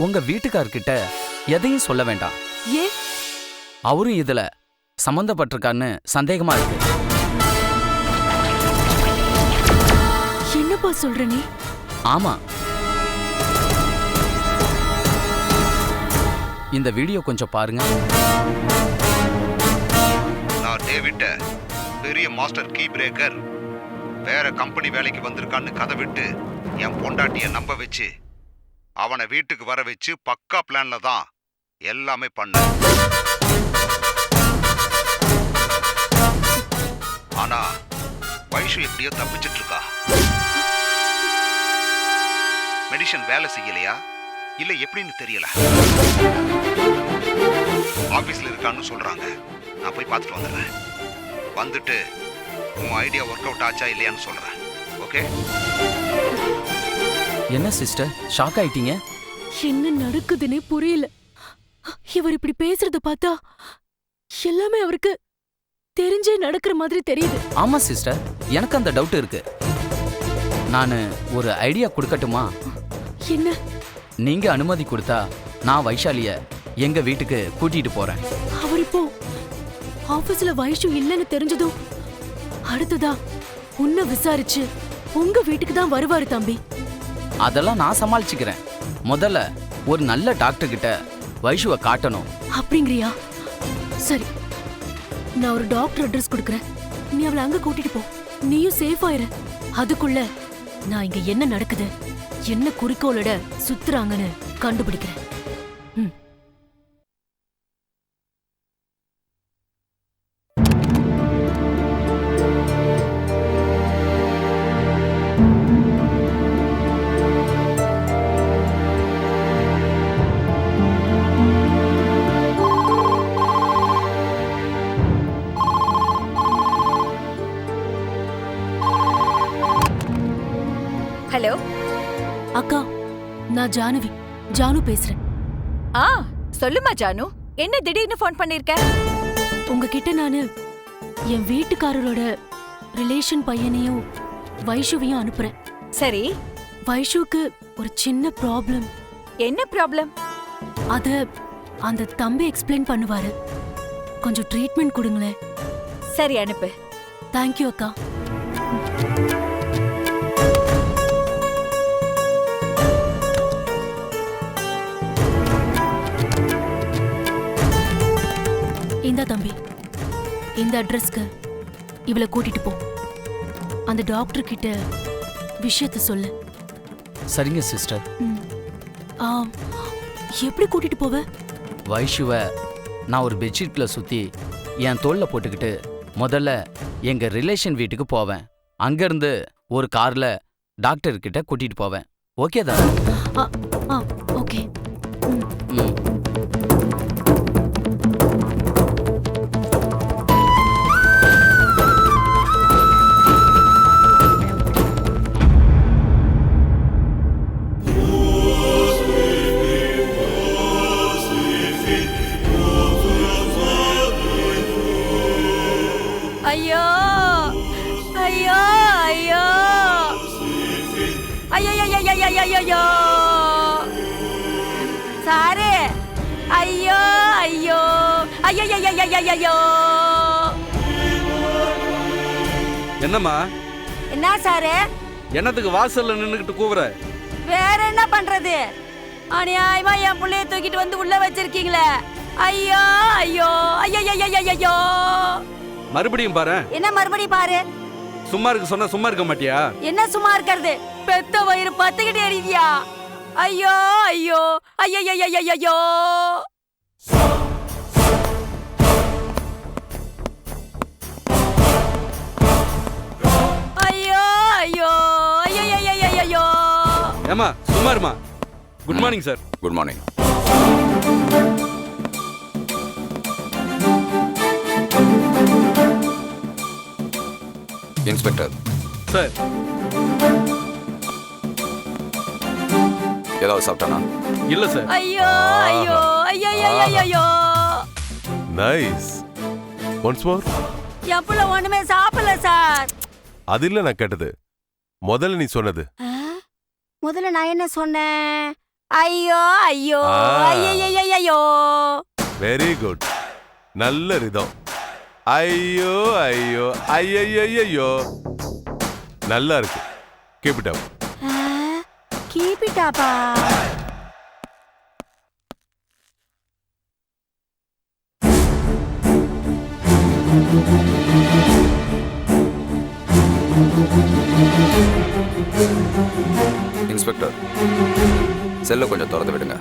உங்க வீட்டுக்காரர்கிட்ட எதையும் சொல்ல வேண்டாம். ஏன்? அவரும் இதுல சம்பந்தப்பட்டிருக்கான்னு சந்தேகமா இருக்கு. என்னப்பா சொல்ற நீ? ஆமா, இந்த வீடியோ கொஞ்சம் பாருங்க. நான் டேவிட்ட பெரிய மாஸ்டர் கீ பிரேக்கர் வேற கம்பெனி வேலைக்கு வந்திருக்கான்னு கதை விட்டு என் பொண்டாட்டிய நம்ப வச்சு அவனை வீட்டுக்கு வர வச்சு பக்கா பிளான்ல தான் எல்லாமே பண்ண. ஆனா வைஷு எப்படியோ தப்பிச்சிட்டு இருக்கா. மெடிசன் வேலை செய்யலையா இல்ல எப்படின்னு தெரியல. ஆபீஸ்ல இருக்கான்னு சொல்றாங்க. நான் போய் பார்த்துட்டு வந்துடுறேன். வந்துட்டு உன் ஐடியா ஒர்க் அவுட் ஆச்சா இல்லையான்னு சொல்றேன். ஓகே? என்ன சிஸ்டர் ஷாக் ஆயிட்டீங்க? என்ன நடக்குதுன்னே புரியல. இவர் இப்படி பேசுறத பார்த்தா எல்லாமே அவருக்கு தெரிஞ்சே நடக்கிற மாதிரி தெரியுது. ஆமா சிஸ்டர், எனக்கு அந்த டவுட் இருக்கு. நான் ஒரு ஐடியா கொடுக்கட்டுமா? என்ன? நீங்க அனுமதி கொடுத்தா நான் வைஷாலிய எங்க வீட்டுக்கு கூட்டிட்டு போறேன். அவர் இப்போ ஆபீஸ்ல வைஷு இல்லைன்னு தெரிஞ்சதும் அடுத்ததா உன்னை விசாரிச்சு உங்க வீட்டுக்கு தான் வருவாரு தம்பி. அதெல்லாம் நான் சமாளிச்சுக்கிறேன். முதல்ல ஒரு நல்ல டாக்டர் கிட்ட வைஷுவை காட்டணும். அப்படிங்கிறியா? சரி, நான் ஒரு டாக்டர் அட்ரஸ் கொடுக்கறேன். நீ அவளை அங்க கூட்டிட்டு போ. நீயும் சேஃபா இரு. அதுக்குள்ள நான் இங்க என்ன நடக்குது, என்ன குறிக்கோளோட சுத்துறாங்கன்னு கண்டுபிடிக்கிறேன். ஹலோ அக்கா, நான் ஜானு பேசுறேன். சொல்லுமா ஜானு, என்ன திடீர்னு ஃபோன் பண்ணிருக்க? உங்ககிட்ட நானு என் வீட்டுக்காரரோட ரிலேஷன் பையனையும் வைஷுவையும் அனுப்புறேன். சரி, வைஷுக்கு ஒரு சின்ன ப்ராப்ளம். என்ன ப்ராப்ளம்? அத அந்த தம்பி எக்ஸ்பிளைன் பண்ணுவாரு. கொஞ்சம் ட்ரீட்மெண்ட் கொடுங்களேன். சரி, அனுப்பு. தேங்க்யூ அக்கா. இந்தா தம்பி, இந்த அட்ரஸ்க்கு இவளை கூட்டிட்டு போ. அந்த டாக்டர் கிட்ட விஷயத்த சொல்லு. சரிங்க சிஸ்டர். எப்படி கூட்டிட்டு போவ? வைஷுவை நான் ஒரு பெட்ஷீட்டில் சுற்றி என் தோளில் போட்டுக்கிட்டு முதல்ல எங்கள் ரிலேஷன் வீட்டுக்கு போவேன். அங்கேருந்து ஒரு காரில் டாக்டர்கிட்ட கூட்டிகிட்டு போவேன். ஓகே தான்? ஓகே. ம். ஐயோ ஐயோ ஐயோ ஐயோ சாரு, ஐயோ ஐயோ ஐயோ. என்னம்மா? என்ன சாரு? என்னத்துக்கு வாசல்ல நின்னுக்கிட்டு கூவுற? வேற என்ன பண்றது? அநியாயமா என் புள்ளைய தூக்கிட்டு வந்து உள்ள வச்சிருக்கீங்களே. ஐயோ ஐயோ ஐயோ. மறுபடியும் பாரு. என்ன மறுபடியும் பாரு? சும்மா இருக்க சொன்னா சும்மா இருக்க மாட்டியா? என்ன சும்மா இருக்கிறது? பெத்த வயிறு பத்துக்கிட்டே எரியுதியா? ஐயோ ஐயோ ஐயோ. ஐயோ ஐயோ ஐயோ. ஏமா சும்மா இருமா. Good morning sir. Good morning. Inspector sir. ஏதாவது சாப்பிட்டானா? இல்ல சார். ஐயோ ஐயோ ஐயோ. நைஸ். Once more. என் புள்ள ஒண்ணுமே சாப்பிடல சார். அது இல்ல நான் கேட்டது. முதல்ல நீ சொன்னது. முதல்ல நான் என்ன சொன்னேன்? ஐயோ ஐயோ ஐயோ. Very good. நல்ல ரிதம். ஐயோ ஐயோ ஐயோ. நல்லா இருக்கு. Keep it up. Keep it அப்பா. இன்ஸ்பெக்டர், செல்ல கொஞ்சம் திறந்து விடுங்க.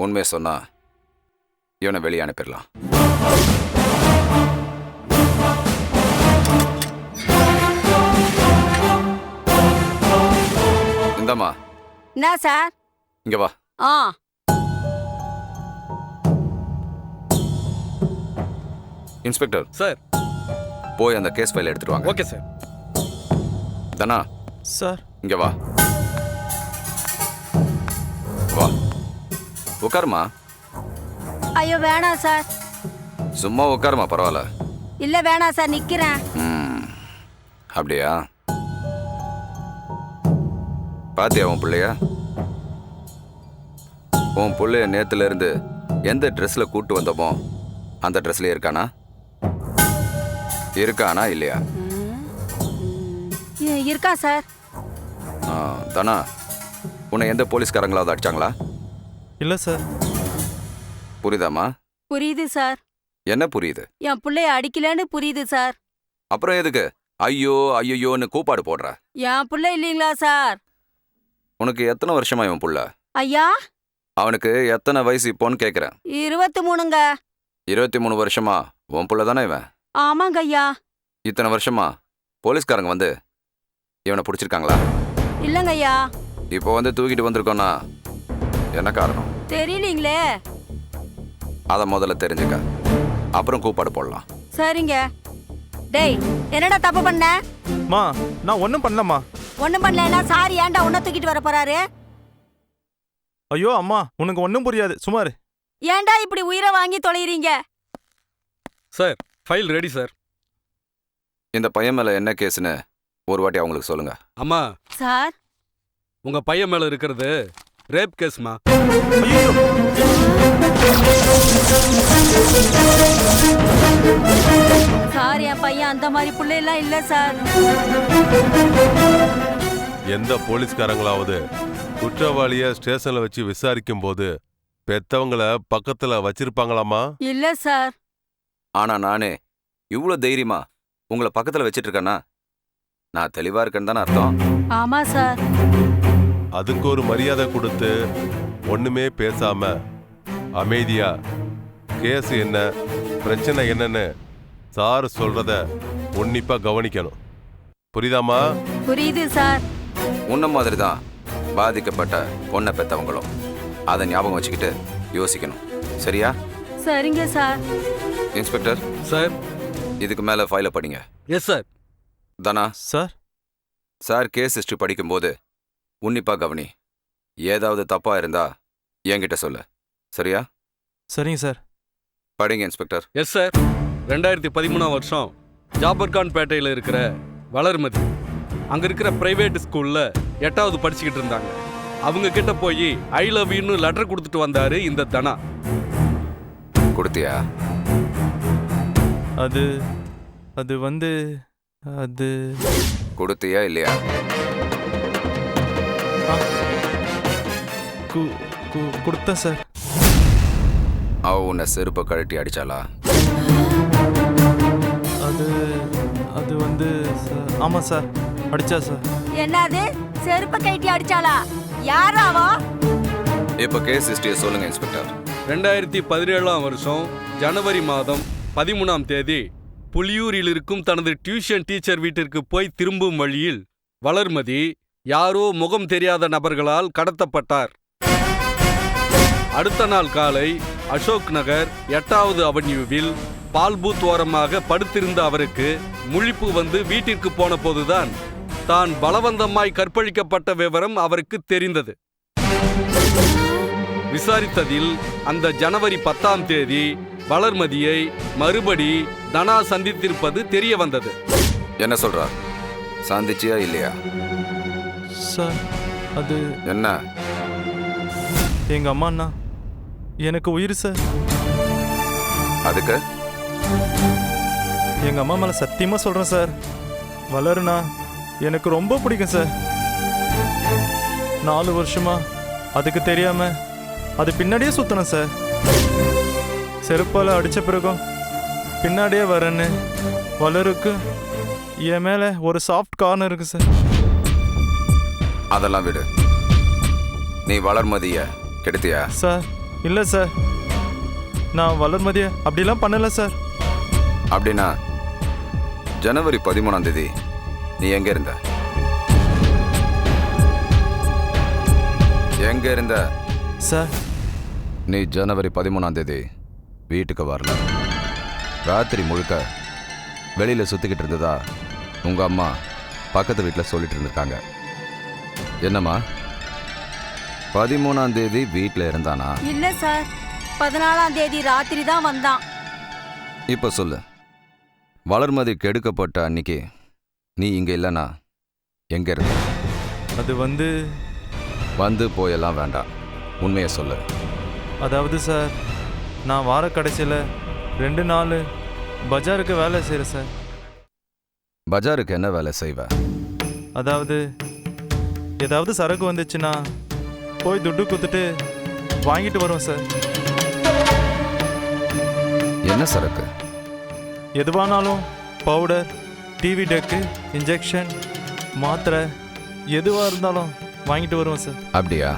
உண்மையை சொன்னா இவனை வெளியே அனுப்பிடலாம். இந்தம்மா. என்ன சார்? இங்க வா. Inspector sir. போய் அந்த கேஸ் ஃபைல் எடுத்துட்டு வாங்க. Okay sir. தனா சார். இங்க வா. வா உட்காருமா. ஐயோ வேணாம் சார். சும்மா உட்காருமா, பரவாயில்ல. இல்ல வேணாம் சார், நிக்கிறேன். அப்படியா? பாத்தியா உன் பிள்ளைய? உன் பிள்ளைய நேத்துல இருந்து எந்த ட்ரெஸ்ல கூட்டு வந்தோமோ அந்த ட்ரெஸ்லயே இருக்கானா? இருக்கானா இல்லையா? இருக்கா சார். தானா, உன்னை எந்த போலீஸ்காரங்களாவது அடிச்சாங்களா? இல்ல சார். புரியுதாமா? புரியுது சார். என்ன புரியுது? என் பிள்ளைய அடிக்கலன்னு புரியுது சார். அப்புறம் எதுக்கு ஐயோ ஐயோன்னு கூப்பாடு போடுற? என் பிள்ளை இல்லீங்களா சார்? உனக்கு எத்தனை வருஷமா இவன் புள்ள? ஐயா, அவனுக்கு எத்தனை வயசு இப்போன்னு கேக்குறேன். 23ங்க. 23 வருஷமா உன் புள்ள தானே இவன்? ஆமாங்க ஐயா. இத்தனை வருஷமா போலீஸ்காரங்க வந்து இவனை பிடிச்சிருக்காங்களா? இல்லங்க ஐயா. இப்போ வந்து தூக்கிட்டு வந்திருக்கோன்னா என்ன காரணம்? தெரியலீங்களே. அதை முதல்ல தெரிஞ்சுக்க, அப்புறம் கூப்பாடு போடலாம். சரிங்க. டேய், என்னடா தப்பு பண்ண? மா, நான் ஒன்றும் பண்ணலம்மா. ஒன்றும் பண்ணலன்னா சாரி ஏன்டா உன்னை தூக்கிட்டு வர போறாரு? ஐயோ அம்மா, உனக்கு ஒன்றும் புரியாது, சுமாரு. ஏன்டா இப்படி உயிரை வாங்கி தொலைறீங்க? Sir, file ready sir. இந்த பையன் மேல என்ன கேஸ்னு ஒரு வாட்டி அவங்களுக்கு சொல்லுங்க. அம்மா. சார், உங்க பையன் மேல இருக்கிறது ரேப் கேஸ்மா. சார், என் பையன் அந்த மாதிரி பிள்ளையெல்லாம் இல்ல சார். எந்த போலீஸ்காரங்களாவது குற்றவாளிய ஸ்டேஷன்ல வச்சு விசாரிக்கும் போது பெத்தவங்கள பக்கத்துல வச்சிருப்பாங்களாமா? இல்ல சார். ஆனா நானே இவ்வளோ தைரியமா உங்களை பக்கத்துல வச்சிட்டு இருக்கேன்னா நான் தெளிவா இருக்கேன்னு தானே அர்த்தம். ஆமா சார். அதுக்கு ஒரு மரியாதை கொடுத்து ஒண்ணுமே பேசாம அமைதியா கேஸ் என்ன பிரச்சனை என்னன்னு சார் சொல்றத உன்னிப்பா கவனிக்கணும். புரியுதாமா? புரியுது சார். உன்ன மாதிரி தான் பாதிக்கப்பட்ட பொண்ணை பெற்றவங்களும் அதை ஞாபகம் வச்சுக்கிட்டு யோசிக்கணும். சரியா? சரிங்க சார். Inspector sir. இதுக்கு மேல ஃபைலை படிங்க. Yes sir. தானா சார். சார் கேஸ் ஹிஸ்டரி படிக்கும்போது உன்னிப்பா கவனி. ஏதாவது தப்பா இருந்தா என்கிட்ட சொல்லு. சரியா? சரிங்க சார். படிங்க இன்ஸ்பெக்டர். Yes sir. 2013 வருஷம் ஜாபர்கான் பேட்டையில் இருக்கிற வளர்மதி அங்க இருக்கிற பிரைவேட் ஸ்கூல்ல 8வது படிச்சுக்கிட்டு இருந்தாங்க. அவங்க கிட்ட போய் ஐ லவ் யூன்னு லெட்டர் கொடுத்துட்டு வந்தாரு இந்த தனா. கொடுத்தியா? அது அது வந்து அது கொடுத்தியா இல்லையா? கொடுத்தேன் சார். அவ உன்னை செருப்பை கழட்டி அடிச்சாளா? அது அது வந்து ஆமா சார், அடிச்சா சார். என்னது செருப்ப கைட்டி அடிச்சாளா? யாராவா? இப்ப கேஸ் ஹிஸ்டரியை சொல்லுங்க இன்ஸ்பெக்டர். 2017 வருஷம் ஜனவரி மாதம் 13ஆம் தேதி புலியூரில் இருக்கும் தனது டியூஷன் டீச்சர் வீட்டிற்கு போய் திரும்பும் வழியில் வளர்மதி யாரோ முகம் தெரியாத நபர்களால் கடத்தப்பட்டார். அடுத்த நாள் காலை அசோக் நகர் 8வது அவென்யூவில் பால்பூத் ஓரமாக படுத்திருந்த அவருக்கு முழிப்பு வந்து வீட்டிற்கு போன போதுதான் தான் பலவந்தமாய் கற்பழிக்கப்பட்ட விவரம் அவருக்கு தெரிந்தது. விசாரித்ததில் அந்த ஜனவரி 10ஆம் தேதி வளர்மதியை மறுபடி தனா சந்தித்திருப்பது தெரிய வந்தது. என்ன சொல்றா? சந்திச்சியா இல்லையா? சார் அது என்ன? எங்க அம்மா அண்ணா எனக்கு உயிர் சார். அதுக்கு எங்க அம்மா மேல சத்தியமா சொல்றேன் சார், வளருனா எனக்கு ரொம்ப பிடிக்கும் சார். 4 வருஷமா அதுக்கு தெரியாம அது பின்னாடியே சுத்தணும் சார். செருப்பால அடிச்ச பிறகும் பின்னாடியே வரேன்னு வளருக்கு என் மேல ஒரு சாஃப்ட் கார்னர் இருக்கு சார். அதெல்லாம் விடு. நீ வளர்மதிய கெடுத்தியா? சார் இல்ல சார், நான் வளர்மதிய அப்படிலாம் பண்ணல சார். அப்படின்னா ஜனவரி 13ஆம் தேதி நீ எங்க இருந்த? எங்க இருந்த சார்? நீ ஜனவரி 13ஆம் தேதி வீட்டுக்கு வரல. ராத்திரி முழுக்க வெளியில சுத்திக்கிட்டு இருந்ததா உங்க அம்மா பக்கத்து வீட்டில் சொல்லிட்டு இருந்திருக்காங்க. என்னம்மா 13ஆம் தேதி வீட்டில் இருந்தானா? இல்ல சார், 14ஆம் தேதி ராத்திரி தான் வந்தான். இப்ப சொல்லு, வளர்மதி கெடுக்கப்பட்ட அன்னைக்கு நீ இங்க இல்லைனா எங்க இருந்த? அது வந்து போயெல்லாம் வேண்டாம், உண்மையை சொல்லு. அதாவது சார், நான் வார கடைசியில் 2 நாள் பஜாருக்கு வேலை செய்கிறேன் சார். பஜாருக்கு என்ன வேலை செய்வ? அதாவது ஏதாவது சரக்கு வந்துச்சுன்னா போய் துட்டு கொடுத்துட்டு வாங்கிட்டு வருவேன் சார். என்ன சரக்கு? எதுவானாலும் பவுடர், டிவி டெக்கு, இன்ஜெக்ஷன், மாத்திரை, எதுவாக இருந்தாலும் வாங்கிட்டு வருவேன் சார். அப்படியா?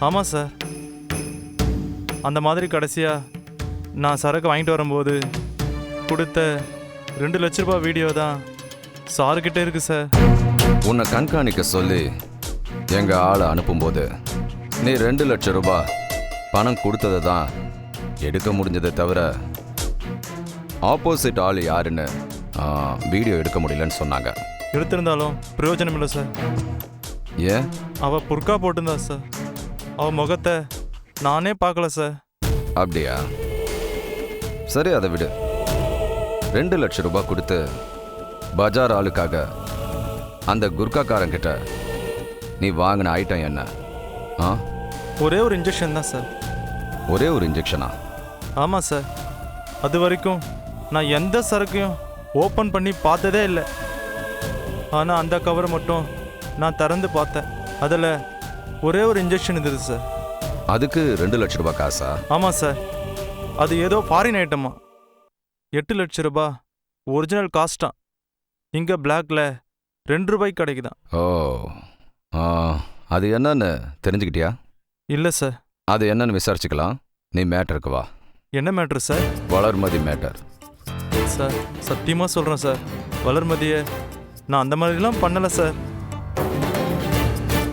ஆமாம் சார். அந்த மாதிரி கடைசியாக நான் சரக்கு வாங்கிட்டு வரும்போது கொடுத்த 2 லட்ச ரூபாய் வீடியோ தான் சார்கிட்ட இருக்கு சார். உன்னை கண்காணிக்க சொல்லி எங்க ஆளை அனுப்பும்போது நீ 2 லட்சம் ரூபாய் பணம் கொடுத்ததை தான் எடுக்க முடிஞ்சதை தவிர ஆப்போசிட் ஆள் யாருன்னு வீடியோ எடுக்க முடியலன்னு சொன்னாங்க. எடுத்திருந்தாலும் பிரயோஜனம் இல்லை சார். ஏன்? அவள் புர்கா போட்டிருந்தா சார். அவள் முகத்தை நானே பார்க்கல சார். அப்படியா? சரி, அதை விடு. 2 லட்சம் ரூபாய் கொடுத்து பஜார் ஆளுக்காக அந்த குர்காக்காரங்கிட்ட நீ வாங்கின ஐட்டம் என்ன? ஒரே ஒரு இன்ஜெக்ஷன் தான் சார். ஒரே ஒரு இன்ஜெக்ஷனா? ஆமாம் சார். அது வரைக்கும் நான் எந்த சரக்கையும் ஓப்பன் பண்ணி பார்த்ததே இல்லை. ஆனால் அந்த கவரை மட்டும் நான் திறந்து பார்த்தேன். அதில் ஒரே ஒரு இன்ஜெக்ஷன் இருந்தது சார். அதுக்கு 2 லட்சம் ரூபாய் காசா? ஆமாம் சார். அது ஏதோ ஃபாரின் ஐட்டமா. 8 லட்சம் ரூபாய் ஒரிஜினல் காஸ்டா. இங்க பிளாக்ல 2 ரூபாய்க்கு கிடைக்குதான். ஓ ஆ, அது என்னன்னு தெரிஞ்சுக்கிட்டியா? இல்ல சார். அது என்னன்னு விசாரிச்சுக்கலாம். நீ மேட்டருக்கு வா. என்ன matter sir? Valarmathi matter. Sir சத்தியமா சொல்றேன் சார், வளர்மதியை நான் அந்த மாதிரிலாம் பண்ணல சார்.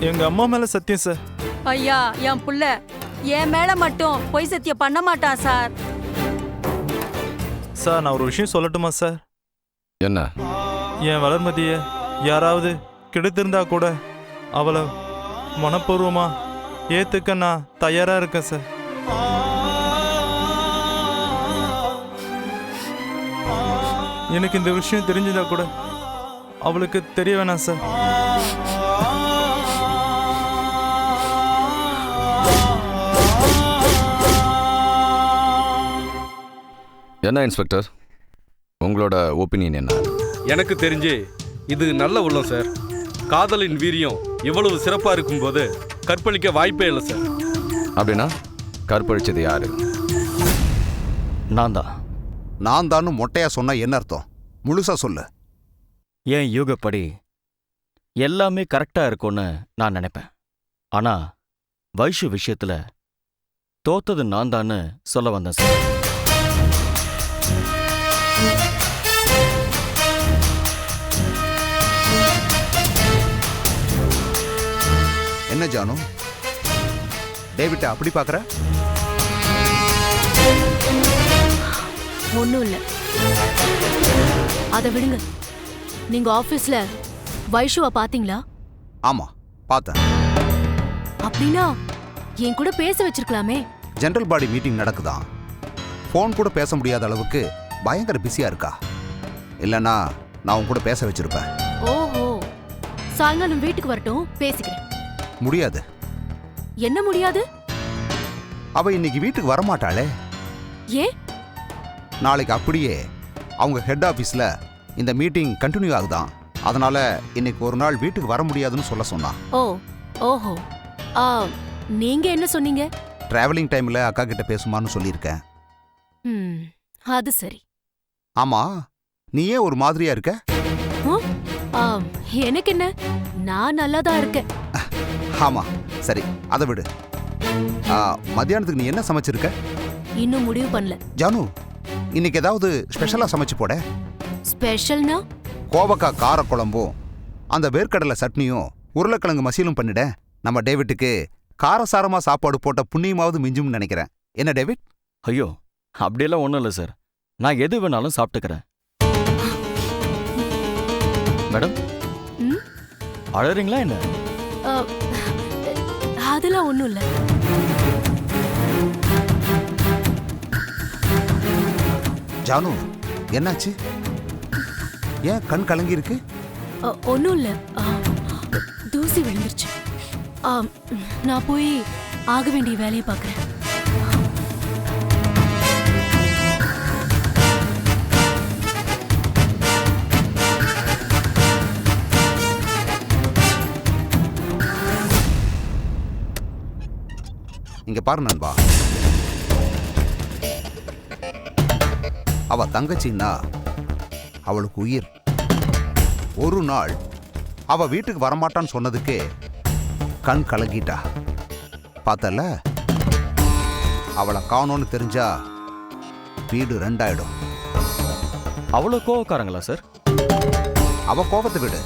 எங்க அம்மா மேல சத்தியம் சார். ஐயா, என் புள்ள என் மேல மட்டும் பொய் சத்தியம் பண்ண மாட்டான் சார். சார் நான் ஒரு விஷயம் சொல்லட்டுமா சார்? என்ன? என் வளர்மதியை யாராவது கெடுத்திருந்தா கூட அவளை மனப்பூர்வமா ஏத்துக்க நான் தயாரா இருக்கேன் சார். எனக்கு இந்த விஷயம் தெரிஞ்சதா கூட அவளுக்கு தெரிய வேணாம் சார். என்ன இன்ஸ்பெக்டர், உங்களோட ஒப்பீனியன் என்ன? எனக்கு தெரிஞ்சு இது நல்ல உள்ளம் சார். காதலின் வீரியம் இவ்வளவு சிறப்பா இருக்கும்போது கற்பழிக்க வாய்ப்பே இல்லை சார். அப்படின்னா கற்பழிச்சது யாரு? நான் தான். நான் தான்னு மொட்டையா சொன்னா என்ன அர்த்தம்? முழுசா சொல்லு. என் யூகப்படி எல்லாமே கரெக்டா இருக்கும்னு நான் நினைப்பேன். ஆனா வைஷு விஷயத்துல தோத்தது நான் தான்னு சொல்ல வந்தேன் சார். என்ன ஜானு, டேவிட்ட அப்படி பாக்குற? ஒண்ணும் இல்ல, அதை விடுங்க. நீங்க ஆபீஸ்ல வைஷுவ பாத்தீங்களா? ஆமா பார்த்தேன். அப்படின்னா என் கூட பேச வச்சிருக்கலாமே. ஜெனரல் பாடி மீட்டிங் நடக்குதான், ஃபோன் கூட பேச முடியாத அளவுக்கு பயங்கர பிஸியா இருக்கா. இல்லைன்னா நான் உன் கூட பேச வச்சிருப்பேன். ஓஹோ, சாயங்காலம் வீட்டுக்கு வரட்டும், பேசிக்கிறேன். முடியாது. என்ன முடியாது? அவ இன்னைக்கு வீட்டுக்கு வரமாட்டாளே. ஏன்? நாளைக்கு அப்படியே அவங்க ஹெட் ஆபீஸ்ல இந்த மீட்டிங் கண்டினியூ ஆகுதான். அதனால இன்னைக்கு ஒரு நாள் வீட்டுக்கு வர முடியாதுன்னு சொல்ல சொன்னா. ஓ, ஓஹோ. நீங்க என்ன சொன்னீங்க? டிராவலிங் டைம்ல அக்கா கிட்ட பேசுமான்னு சொல்லியிருக்கேன். அது சரி. ஆமா, நீ ஏன் ஒரு மாதிரியா இருக்க? எனக்கு என்ன, நான் நல்லாதான் இருக்கேன். ஆமா சரி, அதை விடு. மத்தியானத்துக்கு நீ என்ன சமைச்சிருக்க? இன்னும் முடிவு பண்ணல. ஜானு, இன்னைக்கு ஏதாவது ஸ்பெஷலா சமைச்சு போட. ஸ்பெஷல்னா? கோவக்காய் கார குழம்பும் அந்த வேர்க்கடலை சட்னியும் உருளைக்கிழங்கு மசியலும் பண்ணிட. நம்ம டேவிட்டுக்கு காரசாரமா சாப்பாடு போட்ட புண்ணியமாவது மிஞ்சும்னு நினைக்கிறேன். என்ன டேவிட்? ஐயோ, அப்படியெல்லாம் ஒன்றும் இல்லை சார். நான் எது வேணாலும் சாப்பிட்டுக்கிறேன். மேடம், அழறீங்களா என்ன? அதெல்லாம் ஒண்ணும் இல்ல. ஜானு, என்னாச்சு? ஏன் கண் கலங்கி இருக்கு? ஒண்ணும் இல்ல, தூசி விழுந்துருச்சு. நான் போய் ஆக வேண்டிய வேலையை பார்க்கறேன். இங்க பாரு நண்பா, அவ தங்கச்சின்னா அவளுக்கு உயிர். ஒரு நாள் அவ வீட்டுக்கு வரமாட்டான்னு சொன்னதுக்கு கண் கலங்கிட்டா. பார்த்தல, அவளை காணோன்னு தெரிஞ்சா வீடு ரெண்டாயிடும். அவ்வளோ கோவக்காரங்களா சார்? அவ கோபத்தை விடு,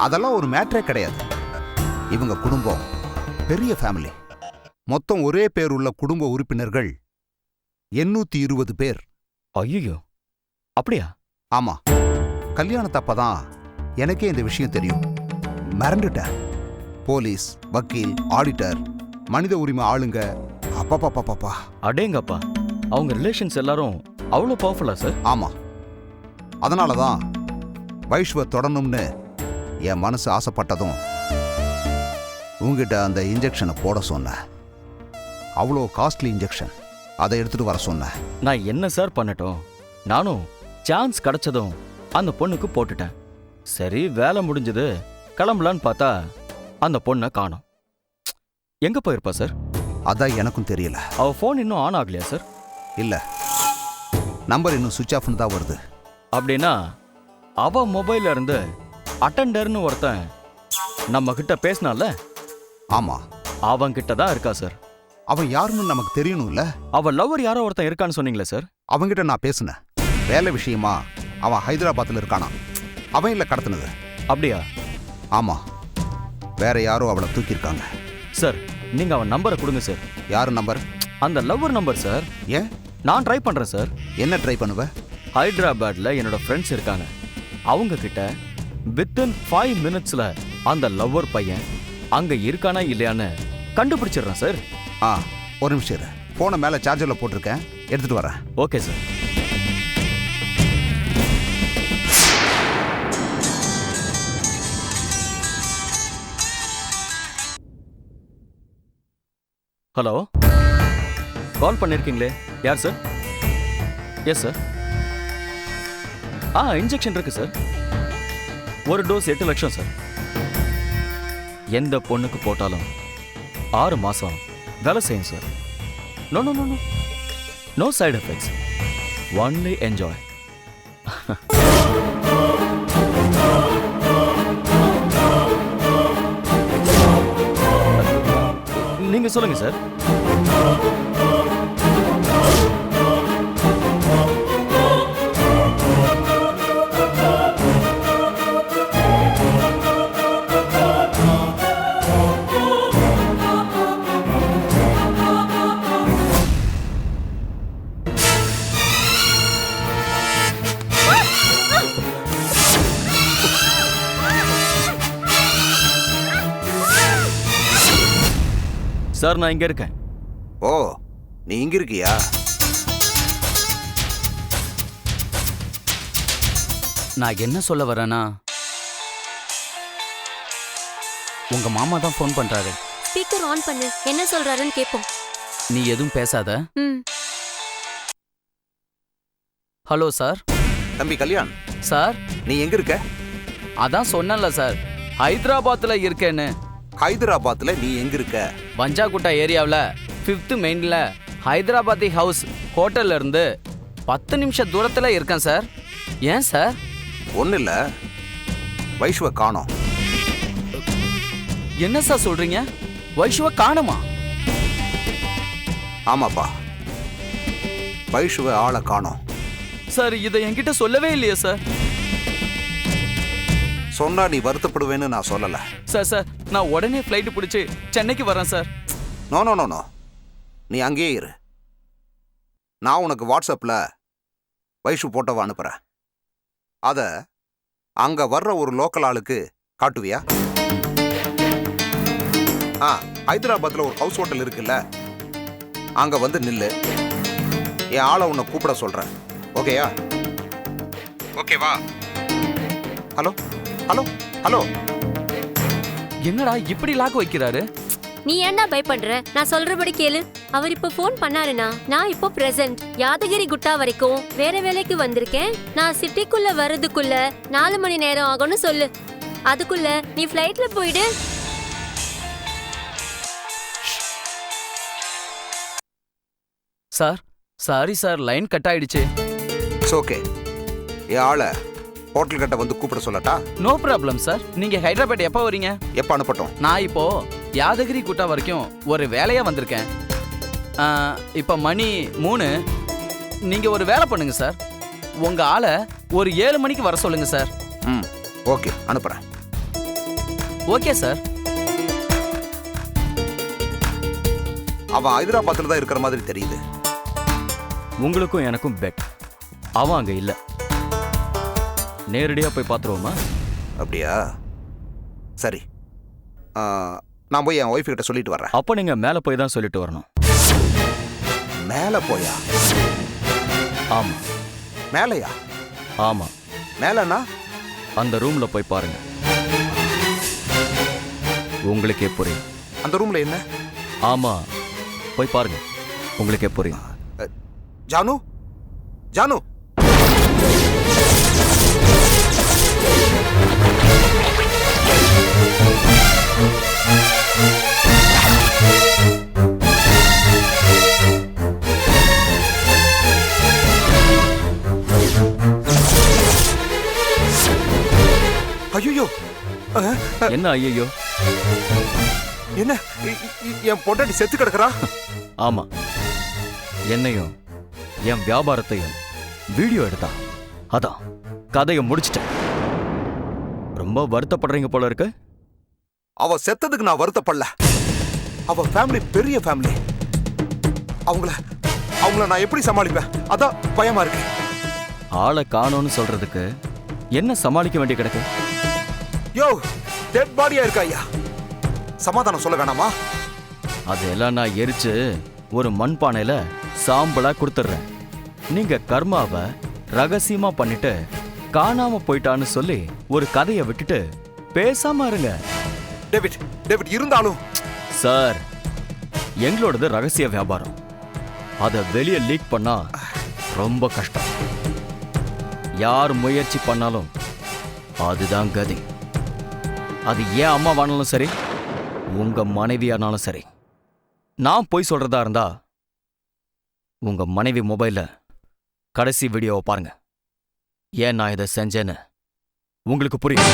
அதெல்லாம் ஒரு மேட்டரே கிடையாது. இவங்க குடும்பம் பெரிய ஃபேமிலி. மொத்தம் ஒரே பேர் உள்ள குடும்ப உறுப்பினர்கள் 820 பேர். ஐயோ, அப்படியா? ஆமா, கல்யாணத்தப்பதான் எனக்கே இந்த விஷயம் தெரியும். மறந்துட்டேன். போலீஸ், வக்கீல், ஆடிட்டர், மனித உரிமை ஆளுங்க, அப்பா. அடேங்கப்பா, அவங்க ரிலேஷன்ஸ் எல்லாரும் அவ்வளோ பவர்ஃபுல்லா சார்? ஆமா, அதனாலதான் வைஷ்வ தொடணும்னு என் மனசு ஆசைப்பட்டதும் உங்ககிட்ட அந்த இன்ஜெக்ஷனை போட சொன்னேன். அவ்வளோ காஸ்ட்லி இன்ஜெக்ஷன், அதை எடுத்துட்டு வர சொன்னேன். நான் என்ன சார் பண்ணட்டும்? நானும் சான்ஸ் கிடைச்சதும் அந்த பொண்ணுக்கு போட்டுட்டேன். சரி, வேலை முடிஞ்சது, கிளம்பலான்னு பார்த்தா அந்த பொண்ணை காணோம். எங்க போயிருப்பா சார்? அதான் எனக்கும் தெரியல. அவ ஃபோன் இன்னும் ஆன் ஆகலையா சார்? இல்ல, நம்பர் இன்னும் சுவிட்ச் ஆஃப்னு தான் வருது. அப்படின்னா அவ மொபைல்ல இருந்து அட்டெண்டர்னு ஒருத்தன் நம்ம கிட்ட பேசினால, ஆமா, அவன் கிட்ட தான் இருக்கா சார். அவன் யாருன்னு நமக்கு தெரியணும்ல. அவ லவ்வர் யாரோ ஒருத்தன் இருக்கான்னு சொன்னீங்களே சார். அவன்கிட்ட நான் பேசினேன். வேலை விஷயமா அவன் ஹைதராபாத்தில் இருக்கானா. அவன் இல்லை கடத்தினது. அப்படியா? ஆமா, வேற யாரோ அவளை தூக்கியிருக்காங்க. சார், நீங்க அவன் நம்பரை கொடுங்க சார். யாரு நம்பர்? அந்த லவ்வர் நம்பர் சார். ஏன்? நான் ட்ரை பண்றேன் சார். என்ன ட்ரை பண்ணுவ? ஹைதராபாத்ல என்னோட ஃப்ரெண்ட்ஸ் இருக்காங்க. அவங்க கிட்ட வித்தின் 5 minutesல அந்த லவ்வர் பையன் அங்க இருக்கானா இல்லையான்னு கண்டுபிடிச்சிடுறேன் சார். ஒரு நிமிஷம் இரு. போனை மேல சார்ஜர்ல போட்டிருக்கேன், எடுத்துட்டு வரேன். Okay sir. ஹலோ, கால் பண்ணிருக்கீங்களே, யார் சார்? Yes sir. இன்ஜெக்ஷன் இருக்கு சார். ஒரு டோஸ் 8 லட்சம் சார். எந்த பொண்ணுக்கு போட்டாலும் 6 மாசம் வேலை செய்யும் sir. No no no no no side effects, only enjoy. நீங்க சொல்லுங்க சார். சார், நான் இங்க இருக்கேன். ஓ, நீ இங்க இருக்கியா? நான் என்ன சொல்ல வரேன்னா, உங்க மாமா தான் ஃபோன் பண்றாரு. ஸ்பீக்கர் ஆன் பண்ணு, என்ன சொல்றாருன்னு கேப்போம். நீ எதுவும் பேசாத. ம். Hello sir. தம்பி கல்யாண் சார், நீ எங்க இருக்க? அதான் சொன்னேன்ல சார், ஹைதராபாத்ல இருக்கேன்னு. ஹைதராபாத்ல நீ எங்க இருக்க? பஞ்சாகுட்டா ஏரியாவில் 5th மெயின்ல ஹைதராபாத்தி ஹவுஸ் ஹோட்டல்ல இருந்து 10 நிமிஷம் தூரத்தில் இருக்கேன் சார். ஏன் சார்? ஒன்றும் இல்லை, வைஷ்வ காணோம். என்ன சார் சொல்றீங்க? வைஷ்வ காணுமா? ஆமாப்பா, வைஷ்வ ஆளை காணோம். சார், இதை என்கிட்ட சொல்லவே இல்லையே சார். சொன்னா நீ வருத்தப்படுவேன்னு நான் சொல்லல. சார், நான் உடனே ஃப்ளைட் பிடிச்சி சென்னைக்கு வரேன் sir. No no no no, நீ அங்கேயே இரு. நான் உனக்கு வாட்ஸ்அப்பில் வைஷு போட்டோவை அனுப்புகிறேன். அதை அங்கே வர்ற ஒரு லோக்கல் ஆளுக்கு காட்டுவியா? ஹைதராபாத்தில் ஒரு ஹவுஸ் ஹோட்டல் இருக்குல்ல, அங்கே வந்து நில்லு. என் ஆளை உன்னை கூப்பிட சொல்கிறேன். ஓகேயா? ஓகேவா? Hello hello hello. என்னடா இப்படி லாக் வைக்கிறாரு? நீ ஏன்டா பயப்படுற? நான் சொல்றபடி கேளு. அவர் இப்ப போன் பண்ணாருனா, நான் இப்போ பிரசன்ட் யாதகிரி குட்டா வரைக்கும் வேற வேலைக்கு வந்திருக்கேன். நான் சிட்டிக்குள்ள வர்றதுக்குள்ள 4 மணி நேரம் ஆகும்னு சொல்லு. அதுக்குள்ள நீ ஃப்ளைட்ல போயிடு. Sir, sorry sir, line cut ஆயிடுச்சு. ஓகே, என் ஆளை ஹோட்டல் கிட்ட வந்து கூப்பிட சொல்லட்டா? No problem sir. நீங்க ஹைதராபாத் எப்போ வரீங்க? எப்போ அனுப்பட்டும்? நான் இப்போ யாதகிரி குட்டா வரைக்கும் ஒரு வேலையா வந்திருக்கேன். இப்போ மணி 3. நீங்க ஒரு வேலை பண்ணுங்க சார். உங்க ஆளை ஒரு 7 மணிக்கு வர சொல்லுங்க சார். ஓகே, அனுப்புறேன். Okay sir. அவன் ஹைதராபாத்தில் தான் இருக்கிற மாதிரி தெரியுது. உங்களுக்கும் எனக்கும் பெட். அவன் அங்க இல்ல. நேரடியா போய் பார்த்துருவோமா? அப்படியா? சரி, நான் போய் என் ஒய்ஃப் கிட்ட சொல்லிட்டு வரேன். அப்போ நீங்க மேலே போய் தான் சொல்லிட்டு வரணும். மேலே போயா? ஆமா. மேலையா? ஆமா. மேலனா? அந்த ரூம்ல போய் பாருங்க, உங்களுக்கே புரியும். அந்த ரூம்ல என்ன? ஆமா, போய் பாருங்க, உங்களுக்கே புரியும். ஜானு, ஜானு. என்ன ஐயோ? என்ன என் பொண்டாட்டி செத்து கிடக்குறா? ஆமா, என்னையும் என் வியாபாரத்தையும் வீடியோ எடுத்தா. அதான் கதையை முடிச்சிட்டேன். ரொம்ப வருத்தப்படுறீங்க போல இருக்கு. அவ செத்ததுக்கு நான் வருத்தப்படல. அவ ஃபேமிலி பெரிய ஃபேமிலி. அவங்கள நான் எப்படி சமாளிப்பேன்? அதான் பயமா இருக்கு. ஆளை காணோன்னு சொல்றதுக்கு என்ன சமாளிக்க வேண்டிய கிடக்கு? யோ, டெட் பாடியா இருக்கா ஐயா. சமாதானம் சொல்ல வேணாமா? அதெல்லாம் நான் எரிச்சு ஒரு மண்பானையில சாம்பலா கொடுத்துட்றேன். நீங்க கர்மாவை ரகசியமா பண்ணிட்டு காணாம போயிட்டான்னு சொல்லி ஒரு கதையை விட்டுட்டு பேசாம இருங்க. டேவிட் இருந்தாலும் சார், எங்களோடது ரகசிய வியாபாரம். அதை வெளியே லீக் பண்ணா ரொம்ப கஷ்டம். யார் முயற்சி பண்ணாலும் அதுதான் கதி. அது ஏன் அம்மாவானாலும் சரி, உங்க மனைவியானாலும் சரி. நான் போய் சொல்றதா இருந்தா உங்க மனைவி மொபைல்ல கடைசி வீடியோவை பாருங்க. ஏன் நான் இதை செஞ்சேன்னு உங்களுக்கு புரியும்.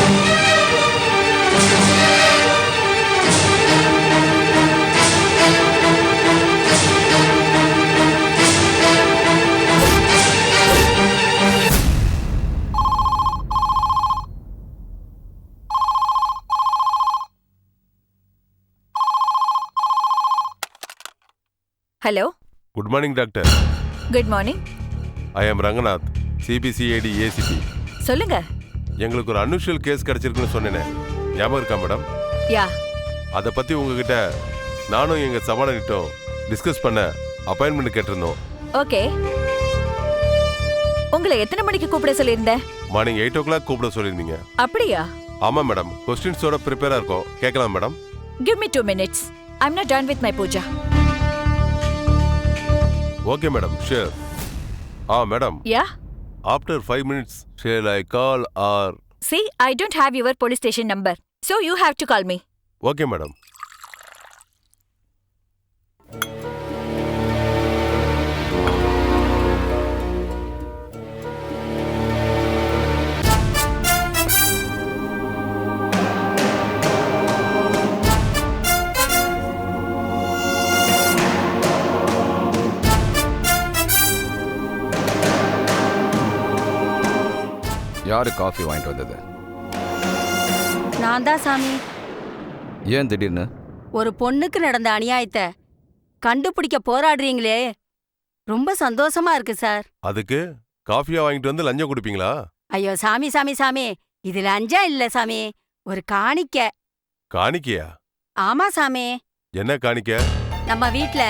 Hello. Good morning doctor. Good morning. I am Ranganath, CBCID ACP. சொல்லுங்க. எங்களுக்கு ஒரு அன்யூஷுவல் கேஸ் கிடைச்சிருக்குன்னு சொன்னேனே, ஞாபகம் இருக்கா மேடம்? யா. அதை பற்றி உங்ககிட்ட நானும் எங்கள் சபாடனிட்டும் டிஸ்கஸ் பண்ண அப்பாயின்மெண்ட் கேட்டிருந்தோம். ஓகே. உங்களை எத்தனை மணிக்கு கூப்பிட சொல்லியிருந்தேன்? மார்னிங் 8 o'clock கூப்பிட சொல்லியிருந்தீங்க. அப்படியா? ஆமாம் மேடம். கொஸ்டின்ஸோட ப்ரிப்பேராக இருக்கோம். கேட்கலாம் madam? Give me 2 minutes. I'm not done with my puja. Okay madam, sure. Madam. Yeah? After 5 minutes, shall I call or... See, I don't have your police station number. So you have to call me. Okay madam. யாரு coffee வாங்கிட்டு வந்தது? நான் தான் சாமி. ஏன் திடீர்னு? ஒரு பொண்ணுக்கு நடந்த அநியாயத்தை கண்டுபிடிக்க போராடுறீங்களே, ரொம்ப சந்தோஷமா இருக்கு சார். அதுக்கு காஃபியா வாங்கிட்டு வந்து லஞ்சம் கொடுப்பீங்களா? ஐயோ சாமி சாமி சாமி, இது லஞ்சம் இல்ல சாமி, ஒரு காணிக்க. காணிக்கையா? ஆமா சாமி. என்ன காணிக்க? நம்ம வீட்ல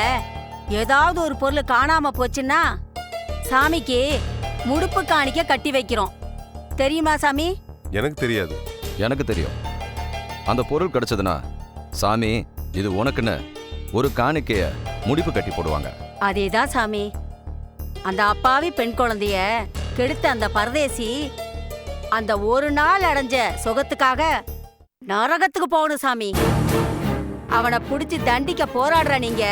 ஏதாவது ஒரு பொருள் காணாம போச்சுன்னா சாமிக்கு முடுப்பு காணிக்க கட்டி வைக்கிறோம். தெரியுமா சாமி? எனக்கு தெரியாது. எனக்கு தெரியும். அந்த பொருள் கிடைச்சதுன்னா சாமி இது உனக்குன்னு ஒரு காணிக்கைய முடிப்பு கட்டி போடுவாங்க. அதேதான் சாமி. அந்த அப்பாவி பெண் குழந்தைய கெடுத்த அந்த பரதேசி அந்த ஒரு நாள் அடைஞ்ச சுகத்துக்காக நரகத்துக்கு போகணும் சாமி. அவனை புடிச்சு தண்டிக்க போராடுற நீங்க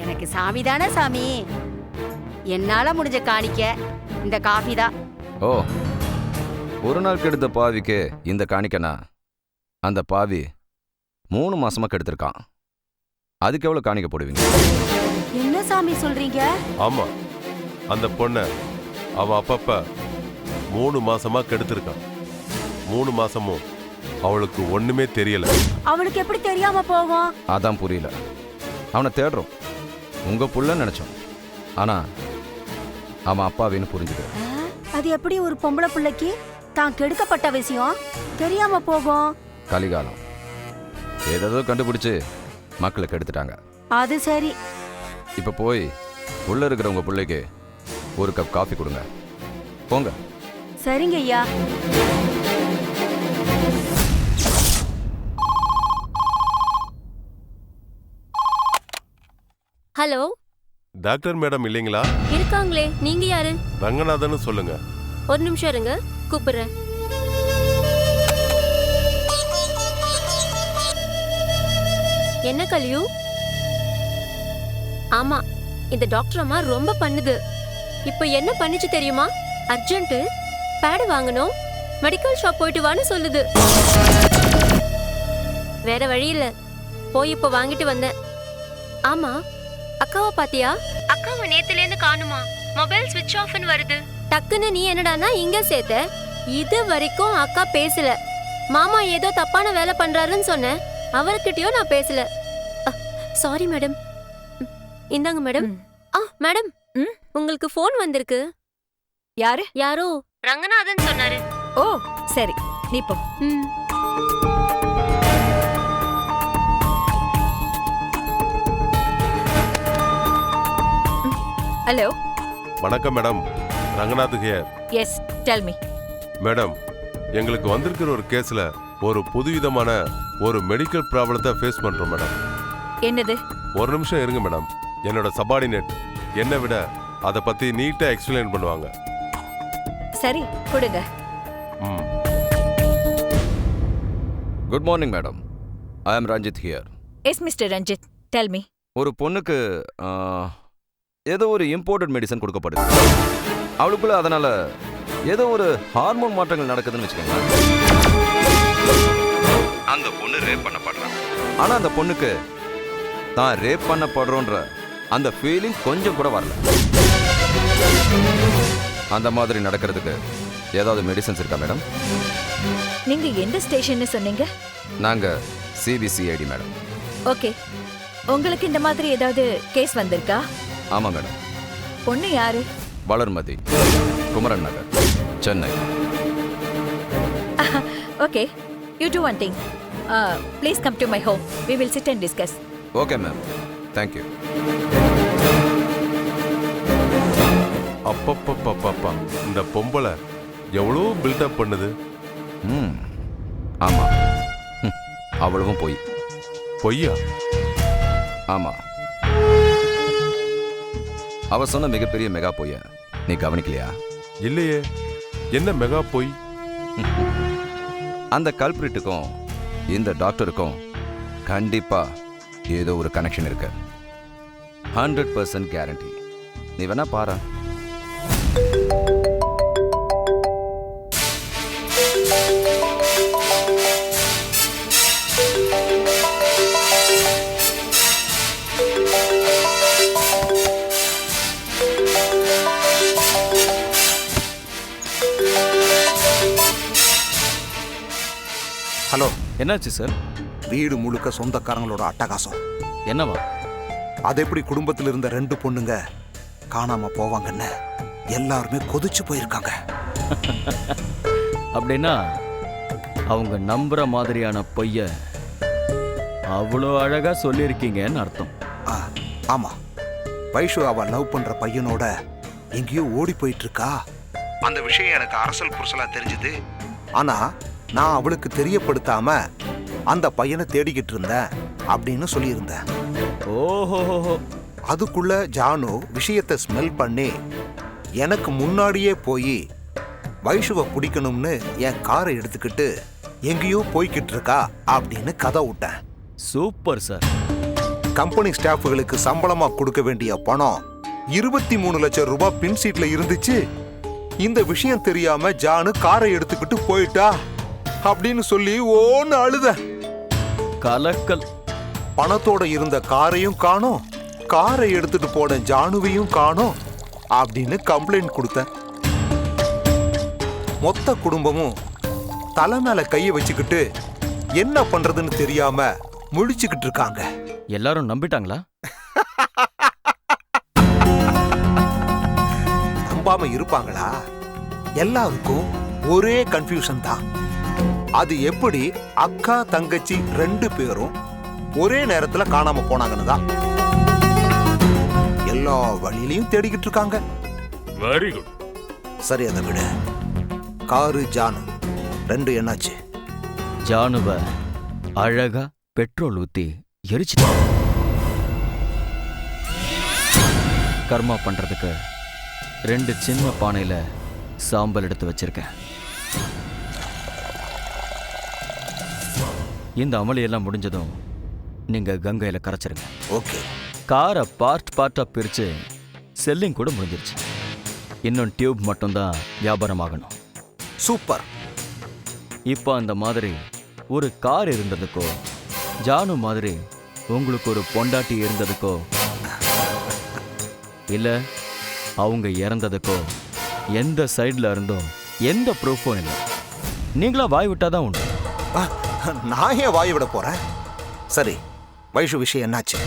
எனக்கு சாமி தானே சாமி. என்னால முடிஞ்ச காணிக்க இந்த காஃபி தான். ஓ, ஒரு நாள் கெடுத்த பாவிக்கு இந்த காணிக்கனா? அந்த பாவி 3 மாசமா கெடுத்திருக்கான். அதுக்கு எவ்வளவு காணிக்க போடுவீங்க? என்ன சாமி சொல்றீங்க? ஆமா, அந்த பொண்ண அவன் அப்பப்ப 3 மாசமா கெடுத்திருக்கான். 3 மாசமும் அவளுக்கு ஒண்ணுமே தெரியல. அவளுக்கு எப்படி தெரியாம போகும்? அதான் புரியல. அவனை தேடுறோம். உங்க புள்ளன்னு நினைச்சோம். ஆனா அவன் அப்பாவின்னு புரிஞ்சுக்க. அது எப்படி ஒரு பொம்பளை பிள்ளைக்கு தான் கெடுக்கப்பட்ட விஷயம் தெரியாம போகும்? கலிகாலம் ஏதோ கண்டுபிடிச்சு மக்களை கெடுத்துட்டாங்க. அது சரி. இப்ப போய் உள்ள இருக்கிற உங்க பிள்ளைக்கு ஒரு கப் காஃபி கொடுங்க. போங்க. சரிங்க ஐயா. ஹலோ. டாக்டர் மேடம் இல்லைங்களா? இருக்காங்களே. நீங்க யாரு? ரங்கநாதன் சொல்லுங்க. ஒரு நிமிஷம் இருங்க, கூப்பிடுறேன். என்ன கலியு? ஆமா, இந்த டாக்டர் அம்மா ரொம்ப பண்ணுது. இப்ப என்ன பண்ணிச்சு தெரியுமா? அர்ஜென்ட் பேடு வாங்கணும், மெடிக்கல் ஷாப் போயிட்டு வான்னு சொல்லுது. வேற வழி இல்ல, போய் இப்ப வாங்கிட்டு வந்தேன். ஆமா, அக்காவை பாத்தியா? அக்காவை நேத்துல இருந்து காணுமா? மொபைல் ஸ்விட்ச் ஆஃப்னு வருது. டக்குன்னு நீ என்னடானா இங்க சேர்த்த? இது வரைக்கும் அக்கா பேசல. மாமா ஏதோ தப்பான வேலை பண்றாருன்னு சொன்னேன், அவர்கிட்டயும் நான் பேசல. Sorry madam. இந்தாங்க மேடம். மேடம், உங்களுக்கு ஃபோன் வந்திருக்கு. யாரு? யாரோ ரங்கநாதன் சொன்னாரு. ஓ சரி, நீ போ. ஹலோ. வணக்கம் madam, Ranganath here. Yes, tell me. Madam, எங்களுக்கு வந்திருக்கிற ஒரு கேஸ்ல ஒரு புதுவிதமான ஒரு மெடிக்கல் ப்ராப்ளத்தை ஃபேஸ் பண்றோம் மேடம். என்னது? ஒரு நிமிஷம் இருங்க மேடம். என்னோட சபார்டினேட் என்னை விட அதை பத்தி நீட்டா எக்ஸ்பிளைன் பண்ணுவாங்க. சரி, கொடுங்க. Good morning madam, I am Ranjith here. Yes mister Ranjith, tell me. ஒரு பொண்ணுக்கு ஏதோ ஒரு இம்போர்ட்டட் மெடிசன் கொடுக்கப்படுது. அவளுக்குள்ள அதனால ஏதோ ஒரு ஹார்மோன் மாற்றங்கள் நடக்குதுன்னு வச்சுக்கோங்க. அந்த பொண்ணு ரேப் பண்ணப்படுறான். ஆனா அந்த பொண்ணுக்கு தான் ரேப் பண்ணப்படுறோன்ற அந்த ஃபீலிங் கொஞ்சம் கூட வரல. அந்த மாதிரி நடக்கிறதுக்கு ஏதாவது மெடிசன்ஸ் இருக்கா மேடம்? நீங்க எந்த ஸ்டேஷன்னு சொன்னீங்க? நாங்க சிபிசிஐடி மேடம். ஓகே, உங்களுக்கு இந்த மாதிரி ஏதாவது கேஸ் வந்திருக்கா? ஆமா மேடம். பொண்ணு யாரு? Valarmathi, Kumaran Nagar, Chennai. Okay, you do one thing. Please come to my home. We will sit and discuss. Okay ma'am, thank you. அப்பப்பப்பப்பா, இந்த பொம்பளை எவ்வளோ பில்டப் பண்ணுது. ஆமா, அவ்வளவும் பொய். பொய்யா? ஆமா, அவ சொன்ன மிகப்பெரிய மெகா பொய்ய நீ கவனிக்கலையா? இல்லையே. என்ன மெகா பொய்? அந்த கல்பிரிட்டுக்கும் இந்த டாக்டருக்கும் கண்டிப்பா ஏதோ ஒரு கனெக்ஷன் இருக்கு. 100% கேரண்டி. நீ வேணா பாரு. ஹலோ. என்னாச்சு சார்? வீடு முழுக்க சொந்தக்காரங்களோட அட்டகாசம். என்னவா? அது எப்படி குடும்பத்தில் இருந்த 2 பொண்ணுங்க காணாம போவாங்கன்னு எல்லாருமே கொதிச்சு போயிருக்காங்க. அப்படின்னா அவங்க நம்புற மாதிரியான பொய்ய அவ்வளோ அழகா சொல்லியிருக்கீங்கன்னு அர்த்தம். ஆமா, வைஷு அவ லவ் பண்ற பையனோட எங்கேயோ ஓடி போயிட்டு இருக்கா. அந்த விஷயம் எனக்கு அரசல் புரசலா தெரிஞ்சது. ஆனா நான் அவளுக்கு தெரியப்படுத்தாம அந்த பையனை தேடிக்கிட்டு இருந்தேன் அப்படின்னு சொல்லியிருந்தேன். ஓஹோ. அதுக்குள்ள ஜானு விஷயத்தை ஸ்மெல் பண்ணி எனக்கு முன்னாடியே போய் வைஷுவை பிடிக்கணும்னு என் காரை எடுத்துக்கிட்டு எங்கேயோ போய்கிட்டு இருக்கா அப்படின்னு கதை விட்டேன். Super sir. கம்பெனி ஸ்டாஃப்களுக்கு சம்பளமா கொடுக்க வேண்டிய பணம் 23 லட்சம் ரூபாய் பின் சீட்ல இருந்துச்சு. இந்த விஷயம் தெரியாம ஜானு காரை எடுத்துக்கிட்டு போயிட்டா அப்படின்னு சொல்லி ஓன்னு அழுத. கலக்கல். பணத்தோட இருந்த காரையும் காணோம், காரை எடுத்துட்டு போன ஜானுவையும் காணோம் அப்படின்னு கம்ப்ளைண்ட் கொடுத்தேன். மொத்த குடும்பமும் தலை மேல கையை வச்சுக்கிட்டு என்ன பண்றதுன்னு தெரியாம முழிச்சுக்கிட்டு இருக்காங்க. எல்லாரும் நம்பிட்டாங்களா? நம்பாம இருப்பாங்களா? எல்லாருக்கும் ஒரே கன்ஃபியூஷன் தான். அது எப்படி அக்கா தங்கச்சி 2 பேரும் ஒரே நேரத்துல காணாம போனாங்கன்னு தான் எல்லா வழியிலையும் தேடிக்கிட்டு இருக்காங்க. Very good. சரி, அதை விட காரு ஜானு 2 என்னாச்சு? ஜானுவ அழகா பெட்ரோல் ஊத்தி எரிச்சிட்டு கர்மா பண்றதுக்கு 2 சின்ன பானையில சாம்பல் எடுத்து வச்சிருக்கேன். இந்த அமளியெல்லாம் முடிஞ்சதும் நீங்க கங்கையில கரைச்சிருங்க. ஓகே. காரை பார்ட்டா பிரிச்சு செல்லிங் கூட முடிஞ்சிருச்சு. இன்னும் டியூப் மட்டும்தான் வியாபாரம் ஆகணும். சூப்பர். இப்போ அந்த மாதிரி ஒரு கார் இருந்ததுக்கோ, ஜானு மாதிரி உங்களுக்கு ஒரு பொண்டாட்டி இருந்ததுக்கோ, இல்ல அவங்க இறந்ததுக்கோ எந்த சைடுல இருந்தோ எந்த ப்ரூஃபும் இல்லை. நீங்களா வாய் விட்டாதான் உண்டு. நான் ஏன் வாய் விட போறேன்? சரி, வைஷு விஷயம் என்னாச்சு?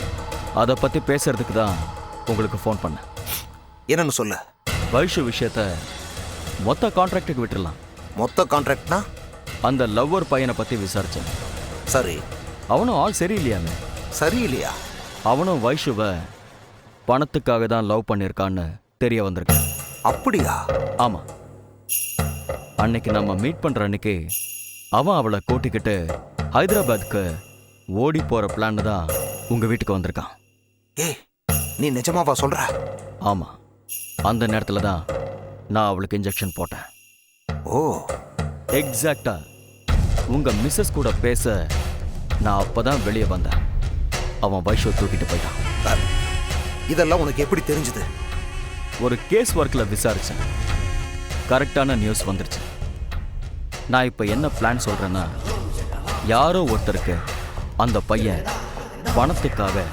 அதை பத்தி பேசுறதுக்கு தான் உங்களுக்கு ஃபோன் பண்ணேன். என்னன்னு சொல்ல. வைஷு விஷயத்த மொத்த கான்ட்ராக்டுக்கு விட்டுடலாம். மொத்த கான்ட்ராக்ட்னா? அந்த லவ்வர் பையனை பத்தி விசாரிச்சேன். சரி. அவனும் ஆள் சரியில்லையாமே. சரியில்லையா? அவனும் வைஷுவை பணத்துக்காக தான் லவ் பண்ணியிருக்கான்னு தெரிய வந்திருக்கான். அப்படியா? ஆமா. அன்னைக்கு நம்ம மீட் பண்ற அன்னைக்கு அவன் அவளை கூட்டிக்கிட்டு ஹைதராபாத்துக்கு ஓடி போற பிளான் தான் உங்க வீட்டுக்கு வந்திருக்கான். ஏய், நீ நிஜமாவா சொல்ற? ஆமா. அந்த நேரத்துல தான் நான் அவளுக்கு இன்ஜெக்ஷன் போட்டேன். ஓ, எக்ஸாக்டா உங்க மிஸ்ஸஸ் கூட பேச நான் அப்பதான் வெளியே வந்தேன். அவன் வைஷோ தூக்கிட்டு போயிட்டான். இதெல்லாம் உனக்கு எப்படி தெரிஞ்சது? ஒரு கேஸ் ஒர்க்ல விசாரிச்சேன். கரெக்டான நியூஸ் வந்துருச்சு. நான் இப்ப என்ன பிளான் சொல்றேன்னா, யாரோ ஒருத்தருக்கு அந்த பையன் பணத்துக்காக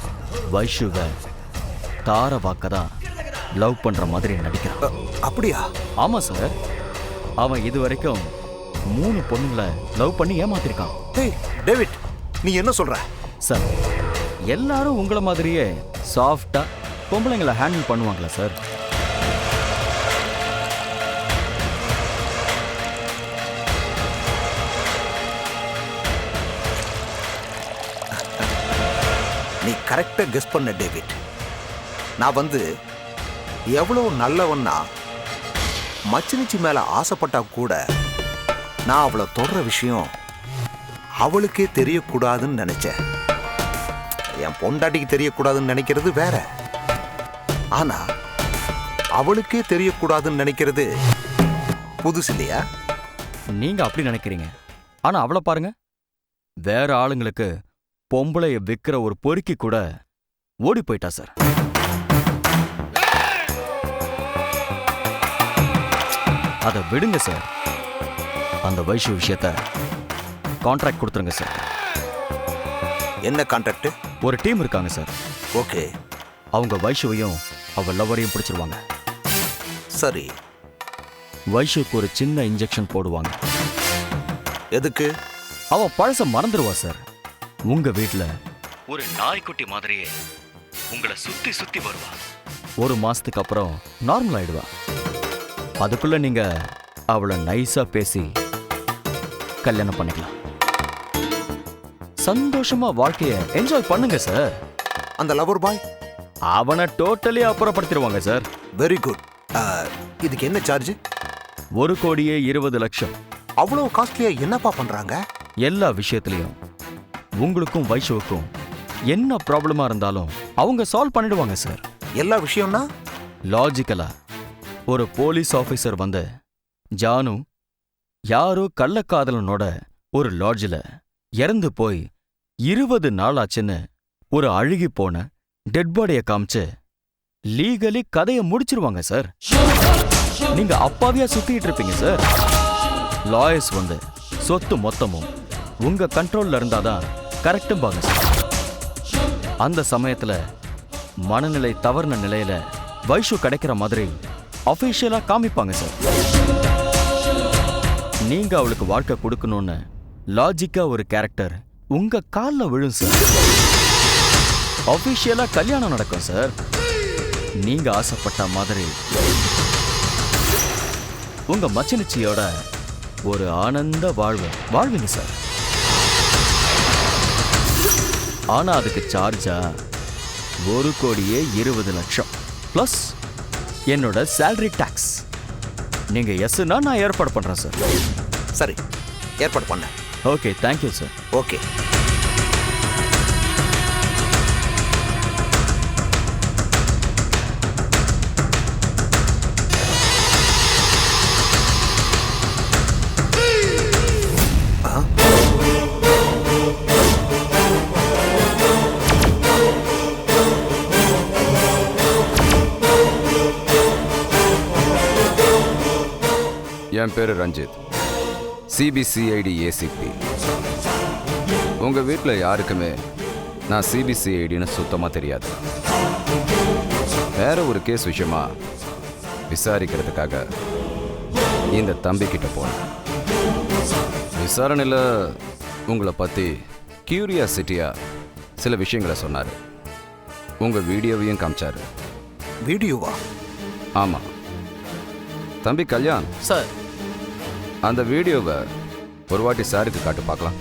வைஷுவை தார வாக்கதான் லவ் பண்ற மாதிரி நடிக்கிறான். அப்படியா? ஆமா சார். அவன் இது வரைக்கும் 3 பொண்ணுங்களை லவ் பண்ணி ஏமாத்திருக்கான். டேவிட், நீ என்ன சொல்ற? சார், எல்லாரும் உங்களை மாதிரியே சாஃப்டா பொம்பளைங்களை ஹேண்டில் பண்ணுவாங்களா சார்? நீ கரெக்டா கெஸ் பண்ண டேவிட். நான் எவ்வளவு நல்லவன்னா, மச்சினிச்சி மேல ஆசைப்பட்டா கூட நான் அவளை தொடர விஷயம் அவளுக்கே தெரியக்கூடாதுன்னு நினைச்சேன். என் பொண்டாட்டிக்கு தெரியக்கூடாதுன்னு நினைக்கிறது வேற, ஆனா அவளுக்கே தெரியக்கூடாதுன்னு நினைக்கிறது புதுசு இல்லையா? நீங்க அப்படி நினைக்கிறீங்க. ஆனா அவளை பாருங்க, வேற ஆளுங்களுக்கு பொம்பளைய விக்கிற ஒரு பொறுக்கி கூட ஓடி போயிட்டா சார். அதை விடுங்க சார். அந்த வைஷு விஷயத்த கான்ட்ராக்ட் கொடுத்துருங்க சார். என்ன கான்ட்ராக்ட்? ஒரு டீம் இருக்காங்க சார். ஓகே. அவங்க வைஷுவையும் அவ லவ்வரையும் பிடிச்சிருவாங்க. சரி. வைஷுக்கு ஒரு சின்ன இன்ஜெக்ஷன் போடுவாங்க. எதுக்கு? அவ பழச மறந்துடுவா சார். உங்க வீட்டுல ஒரு நாய்க்குட்டி மாதிரியே உங்களை சுத்தி சுத்தி வருவா. 1 மாசத்துக்கு அப்புறம் நார்மல் ஆயிடுவா. அதுக்குள்ள நீங்க அவளை நைஸா பேசி கல்யாணம் பண்ணிக்கலாம். சந்தோஷமா வாழ்க்கைய என்ஜாய் பண்ணுங்க சார். அந்த லவர் பாய் அவனை டோட்டலி அப்புறப்படுத்திடுவாங்க சார். Very good. இதுக்கு என்ன சார்ஜ்? 1,20,00,000. அவ்வளவு காஸ்ட்லியா என்னப்பா பண்றாங்க? எல்லா விஷயத்திலையும் உங்களுக்கும் வைஷுவுக்கும் என்ன ப்ராப்ளமா இருந்தாலும் அவங்க சால்வ் பண்ணிடுவாங்க சார். எல்லா விஷயம்னா லாஜிக்கலா ஒரு போலீஸ் ஆபீசர் வந்து ஜானு யாரோ கள்ளக்காதலனோட ஒரு லாட்ஜில் இறந்து போய் 20 நாள் ஆச்சுன்னு ஒரு அழுகி போன டெட் பாடியை காமிச்சு லீகலி கதையை முடிச்சிருவாங்க சார். நீங்க அப்பாவியா சுத்திட்டு இருப்பீங்க சார். லாயர்ஸ் வந்து சொத்து மொத்தமும் உங்க கண்ட்ரோல்ல இருந்தாதான் கரெக்டும்பாங்க சார். அந்த சமயத்துல மனநிலை தவறுன நிலையில வைஷு கிடைக்கிற மாதிரி அபிஷியலா காமிப்பாங்க சார். நீங்க அவளுக்கு வாழ்க்கை கொடுக்கணும்னு லாஜிக்கா ஒரு கேரக்டர் உங்க கால்ல விழும் சார். அபிஷியலா கல்யாணம் நடக்கும் சார். நீங்க ஆசைப்பட்ட மாதிரி உங்க மச்சினிச்சியோட ஒரு ஆனந்த வாழ்வீங்க சார். ஆனா அதுக்கு சார்ஜா 1,20,00,000 பிளஸ் என்னோட சேலரி டாக்ஸ். நீங்க எஸ்னா நான் ஏற்பாடு பண்றேன் சார். சரி, ஏற்பாடு பண்ண. Okay, thank you sir. ஓகே. என் பேரு ரஞ்சித். CBCID ACP. உங்க வீட்டில் யாருக்குமே நான் சிபிசிஐடின்னு சுத்தமாக தெரியாது. வேற ஒரு கேஸ் விஷயமா விசாரிக்கிறதுக்காக இந்த தம்பிக்கிட்ட போனேன். விசாரணையில் உங்களை பற்றி கியூரியாசிட்டியா சில விஷயங்களை சொன்னார். உங்கள் வீடியோவையும் காமிச்சாரு. வீடியோவா? ஆமாம். தம்பி கல்யாண் சார். அந்த வீடியோவை ஒரு வாட்டி சாருக்கு காட்டு பார்க்கலாம்.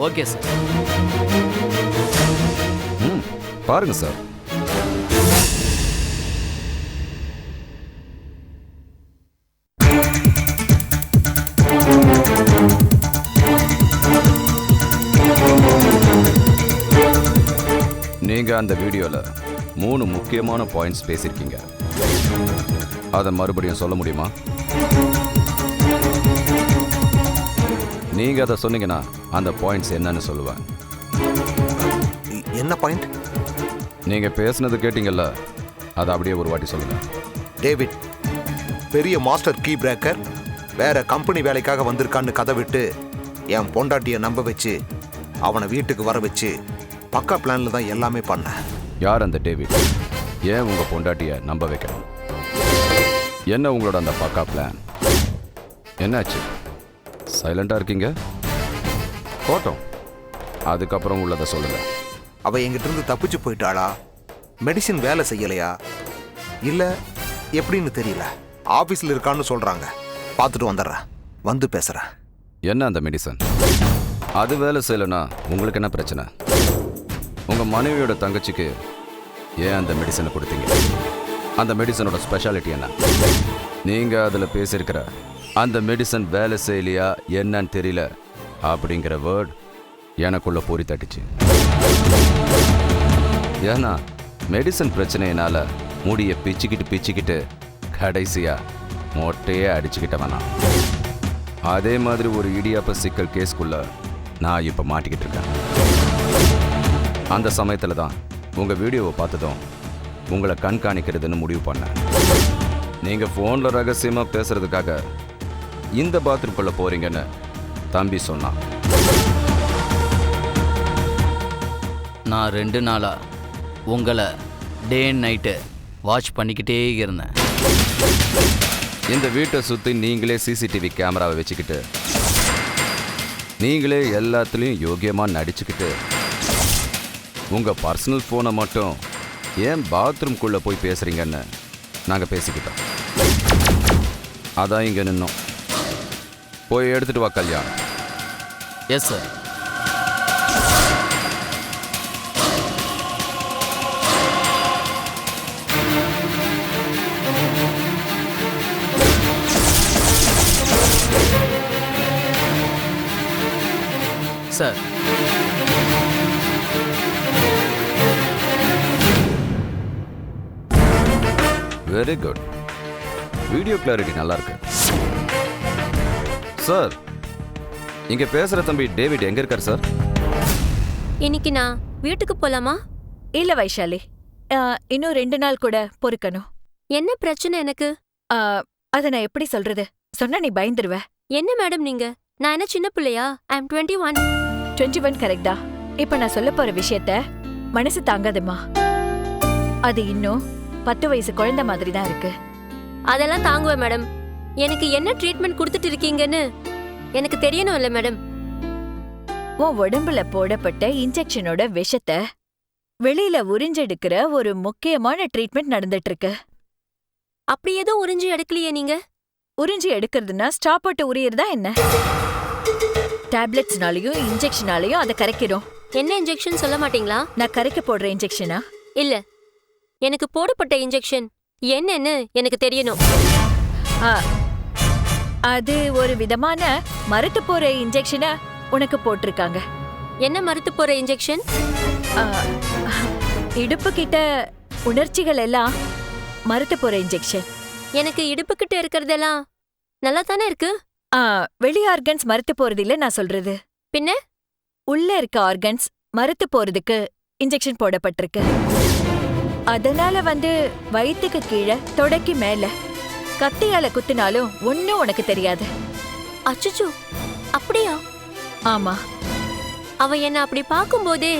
Okay sir. பாருங்க சார். நீங்க அந்த வீடியோல 3 முக்கியமான பாயிண்ட்ஸ் பேசியிருக்கீங்க. அதை மறுபடியும் சொல்ல முடியுமா? நீங்க அதை சொன்னீங்கன்னா அந்த பாயிண்ட்ஸ் என்னன்னு சொல்லுவேன். என்ன பாயிண்ட்? நீங்க பேசுனது கேட்டீங்கல்ல, அதை அப்படியே ஒரு வாட்டி சொல்லுங்க. டேவிட் பெரிய மாஸ்டர் கீ பிரேக்கர் வேற கம்பெனி வேலைக்காக வந்திருக்கான்னு கதை விட்டு என் பொண்டாட்டியை நம்ப வச்சு அவனை வீட்டுக்கு வர வச்சு பக்கா பிளான்ல தான் எல்லாமே பண்ண. யார் அந்த டேவிட்? ஏன் உங்க பொண்டாட்டியை நம்ப வைக்கணும்? என்ன உங்களோட அந்த பக்கா பிளான்? என்னாச்சு சைலண்டா இருக்கீங்க? போட்டோம், அதுக்கப்புறம் உள்ளதை சொல்லுங்க. அவ எங்கிட்ட இருந்து தப்பிச்சு போயிட்டாளா, மெடிசின் வேலை செய்யலையா, இல்ல எப்படின்னு தெரியல. ஆபீஸ்ல இருக்கான்னு சொல்றாங்க. பார்த்துட்டு வந்துடுறேன், வந்து பேசுறேன். என்ன அந்த மெடிசன்? அது வேலை செய்யலைன்னா உங்களுக்கு என்ன பிரச்சனை? உங்க மனைவியோட தங்கச்சிக்கு ஏன் அந்த மெடிசனை கொடுத்தீங்க? அந்த மெடிசனோட ஸ்பெஷாலிட்டி என்ன? நீங்க அதுல பேசியிருக்கிற அந்த மெடிசன் வேலை செய்யலையா என்னன்னு தெரியல அப்படிங்கிற வேர்ட் எனக்குள்ள பொறி தட்டுச்சு. ஏன்னா மெடிசன் பிரச்சனையினால முடியை பிச்சுக்கிட்டு கடைசியா மொட்டையே அடிச்சுக்கிட்ட வேணாம். அதே மாதிரி ஒரு இடியாப்ப சிக்கல் கேஸ்க்குள்ள நான் இப்ப மாட்டிக்கிட்டு இருக்கேன். அந்த சமயத்துல தான் உங்க வீடியோவை பார்த்ததும் உங்களை கண்காணிக்கிறதுன்னு முடிவு பண்ணேன். நீங்க போன்ல ரகசியமா பேசுறதுக்காக இந்த பாத்ரூம்குள்ள போறீங்கன்னு தம்பி சொன்னான். நான் 2 நாளா உங்களை டே அண்ட் நைட்டு வாட்ச் பண்ணிக்கிட்டே இருந்தேன். இந்த வீட்டை சுற்றி நீங்களே சிசிடிவி கேமராவை வச்சுக்கிட்டு நீங்களே எல்லாத்துலேயும் யோகியமாக நடிச்சுக்கிட்டு உங்கள் பர்சனல் ஃபோனை மட்டும் ஏன் பாத்ரூம்குள்ளே போய் பேசுகிறீங்கன்னு நாங்கள் பேசிக்கிட்டோம். அதான் இங்கே நின்னோம். போய் எடுத்துகிட்டு வா Kalyan. Yes sir. Sir. Very good. Video clarity நல்லா இருக்கு. சார், இங்க பேசுற தம்பி டேவிட் எங்க இருக்கார் சார்? இன்னைக்கு நான் வீட்டுக்கு போலாமா? இல்ல வைஷாலி, இன்னும் 2 நாள் கூட பொறுக்கணும். என்ன பிரச்சனை எனக்கு? அத நான் எப்படி சொல்றது? சொன்னா நீ பயந்துருவ. என்ன மேடம் நீங்க? நான் என்ன சின்ன பிள்ளையா? ஐ அம் 21. 21 கரெக்டா? இப்ப நான் சொல்ல போற விஷயத்த மனசு தாங்காதுமா. அது இன்னும் 10 வயசு குழந்தை மாதிரி தான் இருக்கு. அதெல்லாம் தாங்குவேன் மேடம். எனக்கு என்ன ட்ரீட்மெண்ட் கொடுத்துட்டு இருக்கீங்கன்னு எனக்கு தெரியணும் இல்ல மேடம். உன் உடம்புல போடப்பட்ட இன்ஜெக்ஷனோட விஷத்தை வெளியில உறிஞ்செடுக்கிற ஒரு முக்கியமான ட்ரீட்மெண்ட் நடந்துட்டு இருக்கு. அப்படி எதுவும் உறிஞ்சி எடுக்கலையே நீங்க? உறிஞ்சி எடுக்கிறதுனா ஸ்டாப் போட்டு உரியறதா என்ன? டேப்லெட்ஸ்னாலையும் இன்ஜெக்ஷனாலையும் அதை கரைக்கிறோம். என்ன இன்ஜெக்ஷன் சொல்ல மாட்டீங்களா? நான் கரைக்க போடுற இன்ஜெக்ஷனா? இல்ல, எனக்கு போடப்பட்ட இன்ஜெக்ஷன் என்னன்னு எனக்கு தெரியணும். அது ஒரு விதமான மரத்து போற இன்ஜெக்ஷனை உனக்கு போட்டிருக்காங்க. என்ன மரத்து போற இன்ஜெக்ஷன்? இடுப்பு கிட்ட உணர்ச்சிகள் எல்லாம் மரத்து போற இன்ஜெக்ஷன். எனக்கு இடுப்பு கிட்ட இருக்கிறதெல்லாம் நல்லா தானே இருக்கு. வெளி ஆர்கன்ஸ் மரத்து போறது இல்ல நான் சொல்றது. பின்ன உள்ள இருக்க ஆர்கன்ஸ் மரத்து போறதுக்கு இன்ஜெக்ஷன் போடப்பட்டிருக்கு. அதனால வயிற்றுக்கு கீழே தொடக்கி மேல கத்தியால குத்தினாலும் ஒன்னும் உனக்கு தெரியாது. அச்சச்சோ, அப்படியா? ஆமா. அவன் என்ன அப்படி பார்க்கும்போதே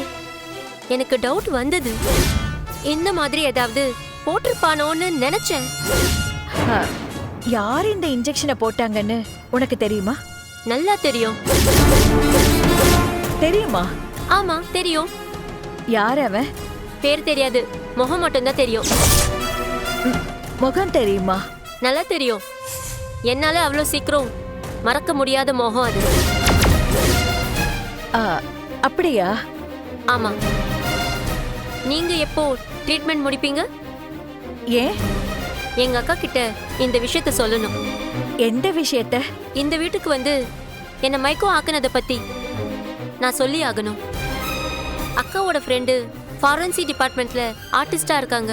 எனக்கு டவுட் வந்தது. இந்த மாதிரி ஏதாவது போட்டிருப்பானோன்னு நினைச்சேன். யார் இந்த இன்ஜெக்ஷனை போட்டாங்கன்னு உனக்கு தெரியுமா? நல்லா தெரியும். தெரியுமா? ஆமா தெரியும். யார் அவன்? பேர் தெரியாது, முகம் மட்டும்தான் தெரியும். முகம் தெரியுமா? நல்லா தெரியும். என்னால அவ்வளோ சீக்கிரம் மறக்க முடியாத முகம் அது. அப்படியா? ஆமா. நீங்க எப்போ ட்ரீட்மெண்ட் முடிப்பீங்க? ஏன்? எங்க அக்கா கிட்ட இந்த விஷயத்த சொல்லணும். எந்த விஷயத்த? இந்த வீட்டுக்கு வந்து என்ன மயக்கம் ஆக்குனதை பத்தி நான் சொல்லி ஆகணும். அக்காவோட ஃப்ரெண்டு ஃபாரன்சி டிபார்ட்மெண்ட்ல ஆர்டிஸ்டா இருக்காங்க.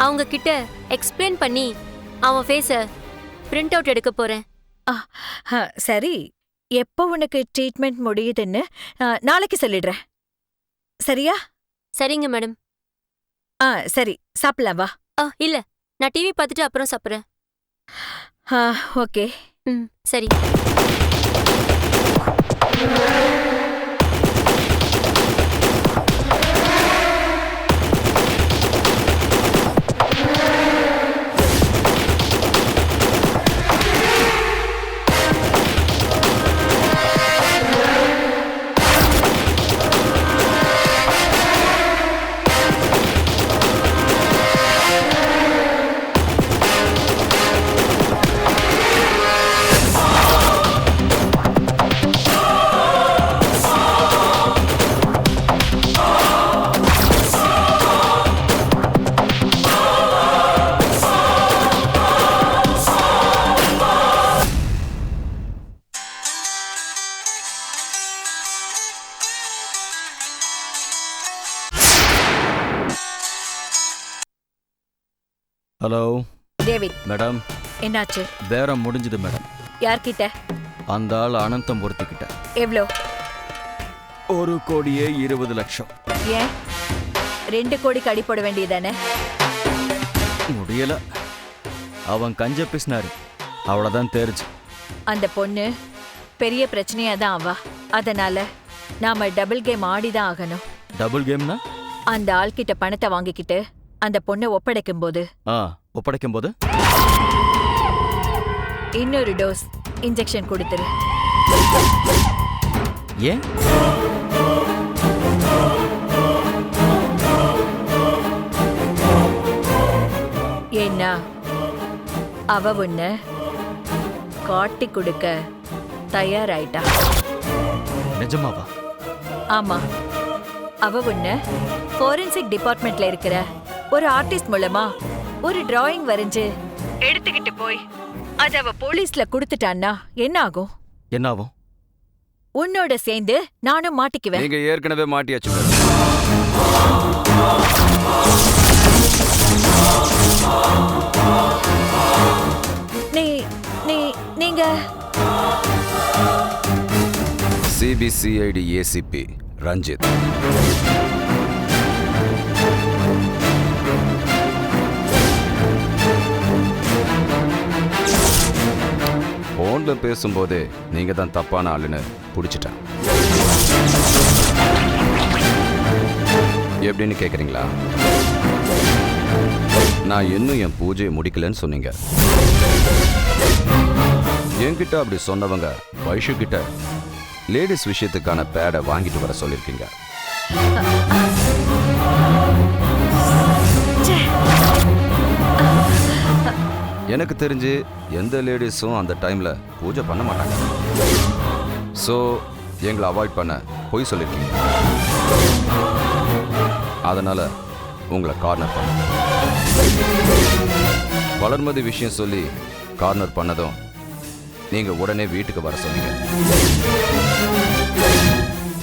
அவங்க கிட்ட எக்ஸ்பிளைன் பண்ணி அவன் ஃபேஸை பிரிண்ட் அவுட் எடுக்க போறேன். சரி, எப்போ உனக்கு ட்ரீட்மெண்ட் முடியுதுன்னு நாளைக்கு சொல்லிடுறேன். சரியா? சரிங்க மேடம். சரி, சாப்பிடலாம் வா. இல்ல, நான் டிவி பார்த்துட்டு அப்புறம் சாப்பிட்றேன். ஓகே. சரி. Hello David. மேடம். என்னாச்சு? பேரம் முடிஞ்சது மேடம். யார்கிட்ட? அந்த ஆள் அனந்தமூர்த்தி கிட்ட. எவ்வளோ? 1,20,00,000. ஏன் 2 கோடிக்கு அடி போட வேண்டியதானே? முடியல. அவன் கஞ்ச பிசினாரு. அவ்வளோதான் தெரிஞ்சு. அந்த பொண்ணு பெரிய பிரச்சனையா தான் ஆவா. அதனால நாம டபுள் கேம் ஆடிதான் ஆகணும். டபுள் கேம்னா? அந்த ஆள்கிட்ட பணத்தை வாங்கிக்கிட்டு அந்த பொண்ணை ஒப்படைக்கும் போது இன்னொரு டோஸ் இன்ஜெக்ஷன் கொடுத்துரு. ஏன்? ஏன்னா அவ உன்னை காட்டி கொடுக்க தயாராயிட்டா. நிஜமாவா? ஆமா. அவ உன்னை ஃபோரன்சிக் டிபார்ட்மெண்ட்ல இருக்கிற ஒரு ஆர்டிஸ்ட் மூலமா ஒரு டிராயிங் வரைஞ்சு எடுத்துக்கிட்டு போய் அத அவ போலீஸ்ல கொடுத்துட்டான்னா என்ன ஆகும்? என்ன ஆகும்? உன்னோட சேர்ந்து நானும் மாட்டிக்குவேன். நீங்க ஏற்கனவே மாட்டியாச்சு. நீங்க சிபிசிஐடி ஏசிபி ரஞ்சித். போன்ல பேசும்போதே நீங்க தான் தப்பான ஆளுன்னு பிடிச்சிட்டேன். எப்படின்னு கேக்குறீங்களா? நான் இன்னும் என் பூஜையை முடிக்கலன்னு சொன்னீங்க. என்கிட்ட அப்படி சொன்னவங்க வைஷு கிட்ட லேடிஸ் விஷயத்துக்கான பேடை வாங்கிட்டு வர சொல்லியிருக்கீங்க. எனக்கு தெரிஞ்சு எந்த லேடிஸும் அந்த டைம்ல பூஜை பண்ண மாட்டாங்க. ஸோ எங்களை அவாய்ட் பண்ண பொய் சொல்லியிருக்கீங்க. அதனால உங்களை கார்னர் பண்ண வளர்மதி விஷயம் சொல்லி கார்னர் பண்ணதும் நீங்க உடனே வீட்டுக்கு வர சொன்னீங்க.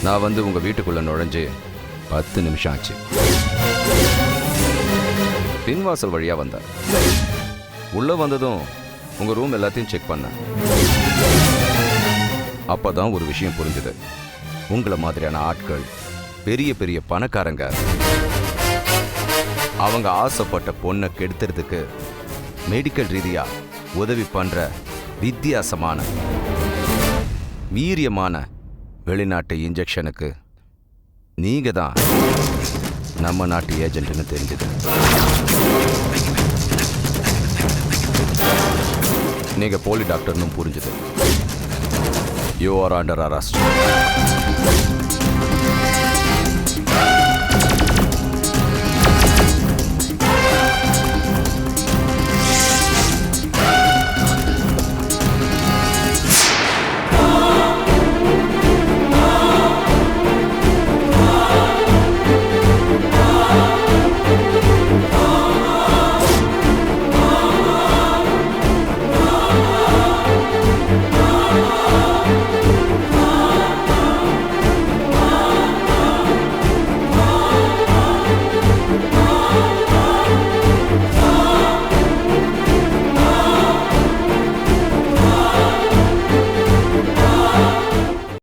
நான் வந்து உங்க வீட்டுக்குள்ள நுழைஞ்சு 10 நிமிஷம் ஆச்சு. பின்வாசல் வழியா வந்தேன். உள்ள வந்ததும் உங்க ரூம் எல்லாத்தையும் செக் பண்ணேன். அப்பதான் ஒரு விஷயம் புரிஞ்சுது. உங்களை மாதிரியான ஆட்கள், பெரிய பெரிய பணக்காரங்க, அவங்க ஆசைப்பட்ட பொண்ணை கெடுத்துறதுக்கு மெடிக்கல் ரீதியா உதவி பண்ற வித்தியாசமான வீரியமான வெளிநாட்டு இன்ஜெக்ஷனுக்கு நீங்க தான் நம்ம நாட்டு ஏஜென்ட்னு தெரிஞ்சது. நீங்க போலி டாக்டர்னு புரிஞ்சுது. You are under arrest.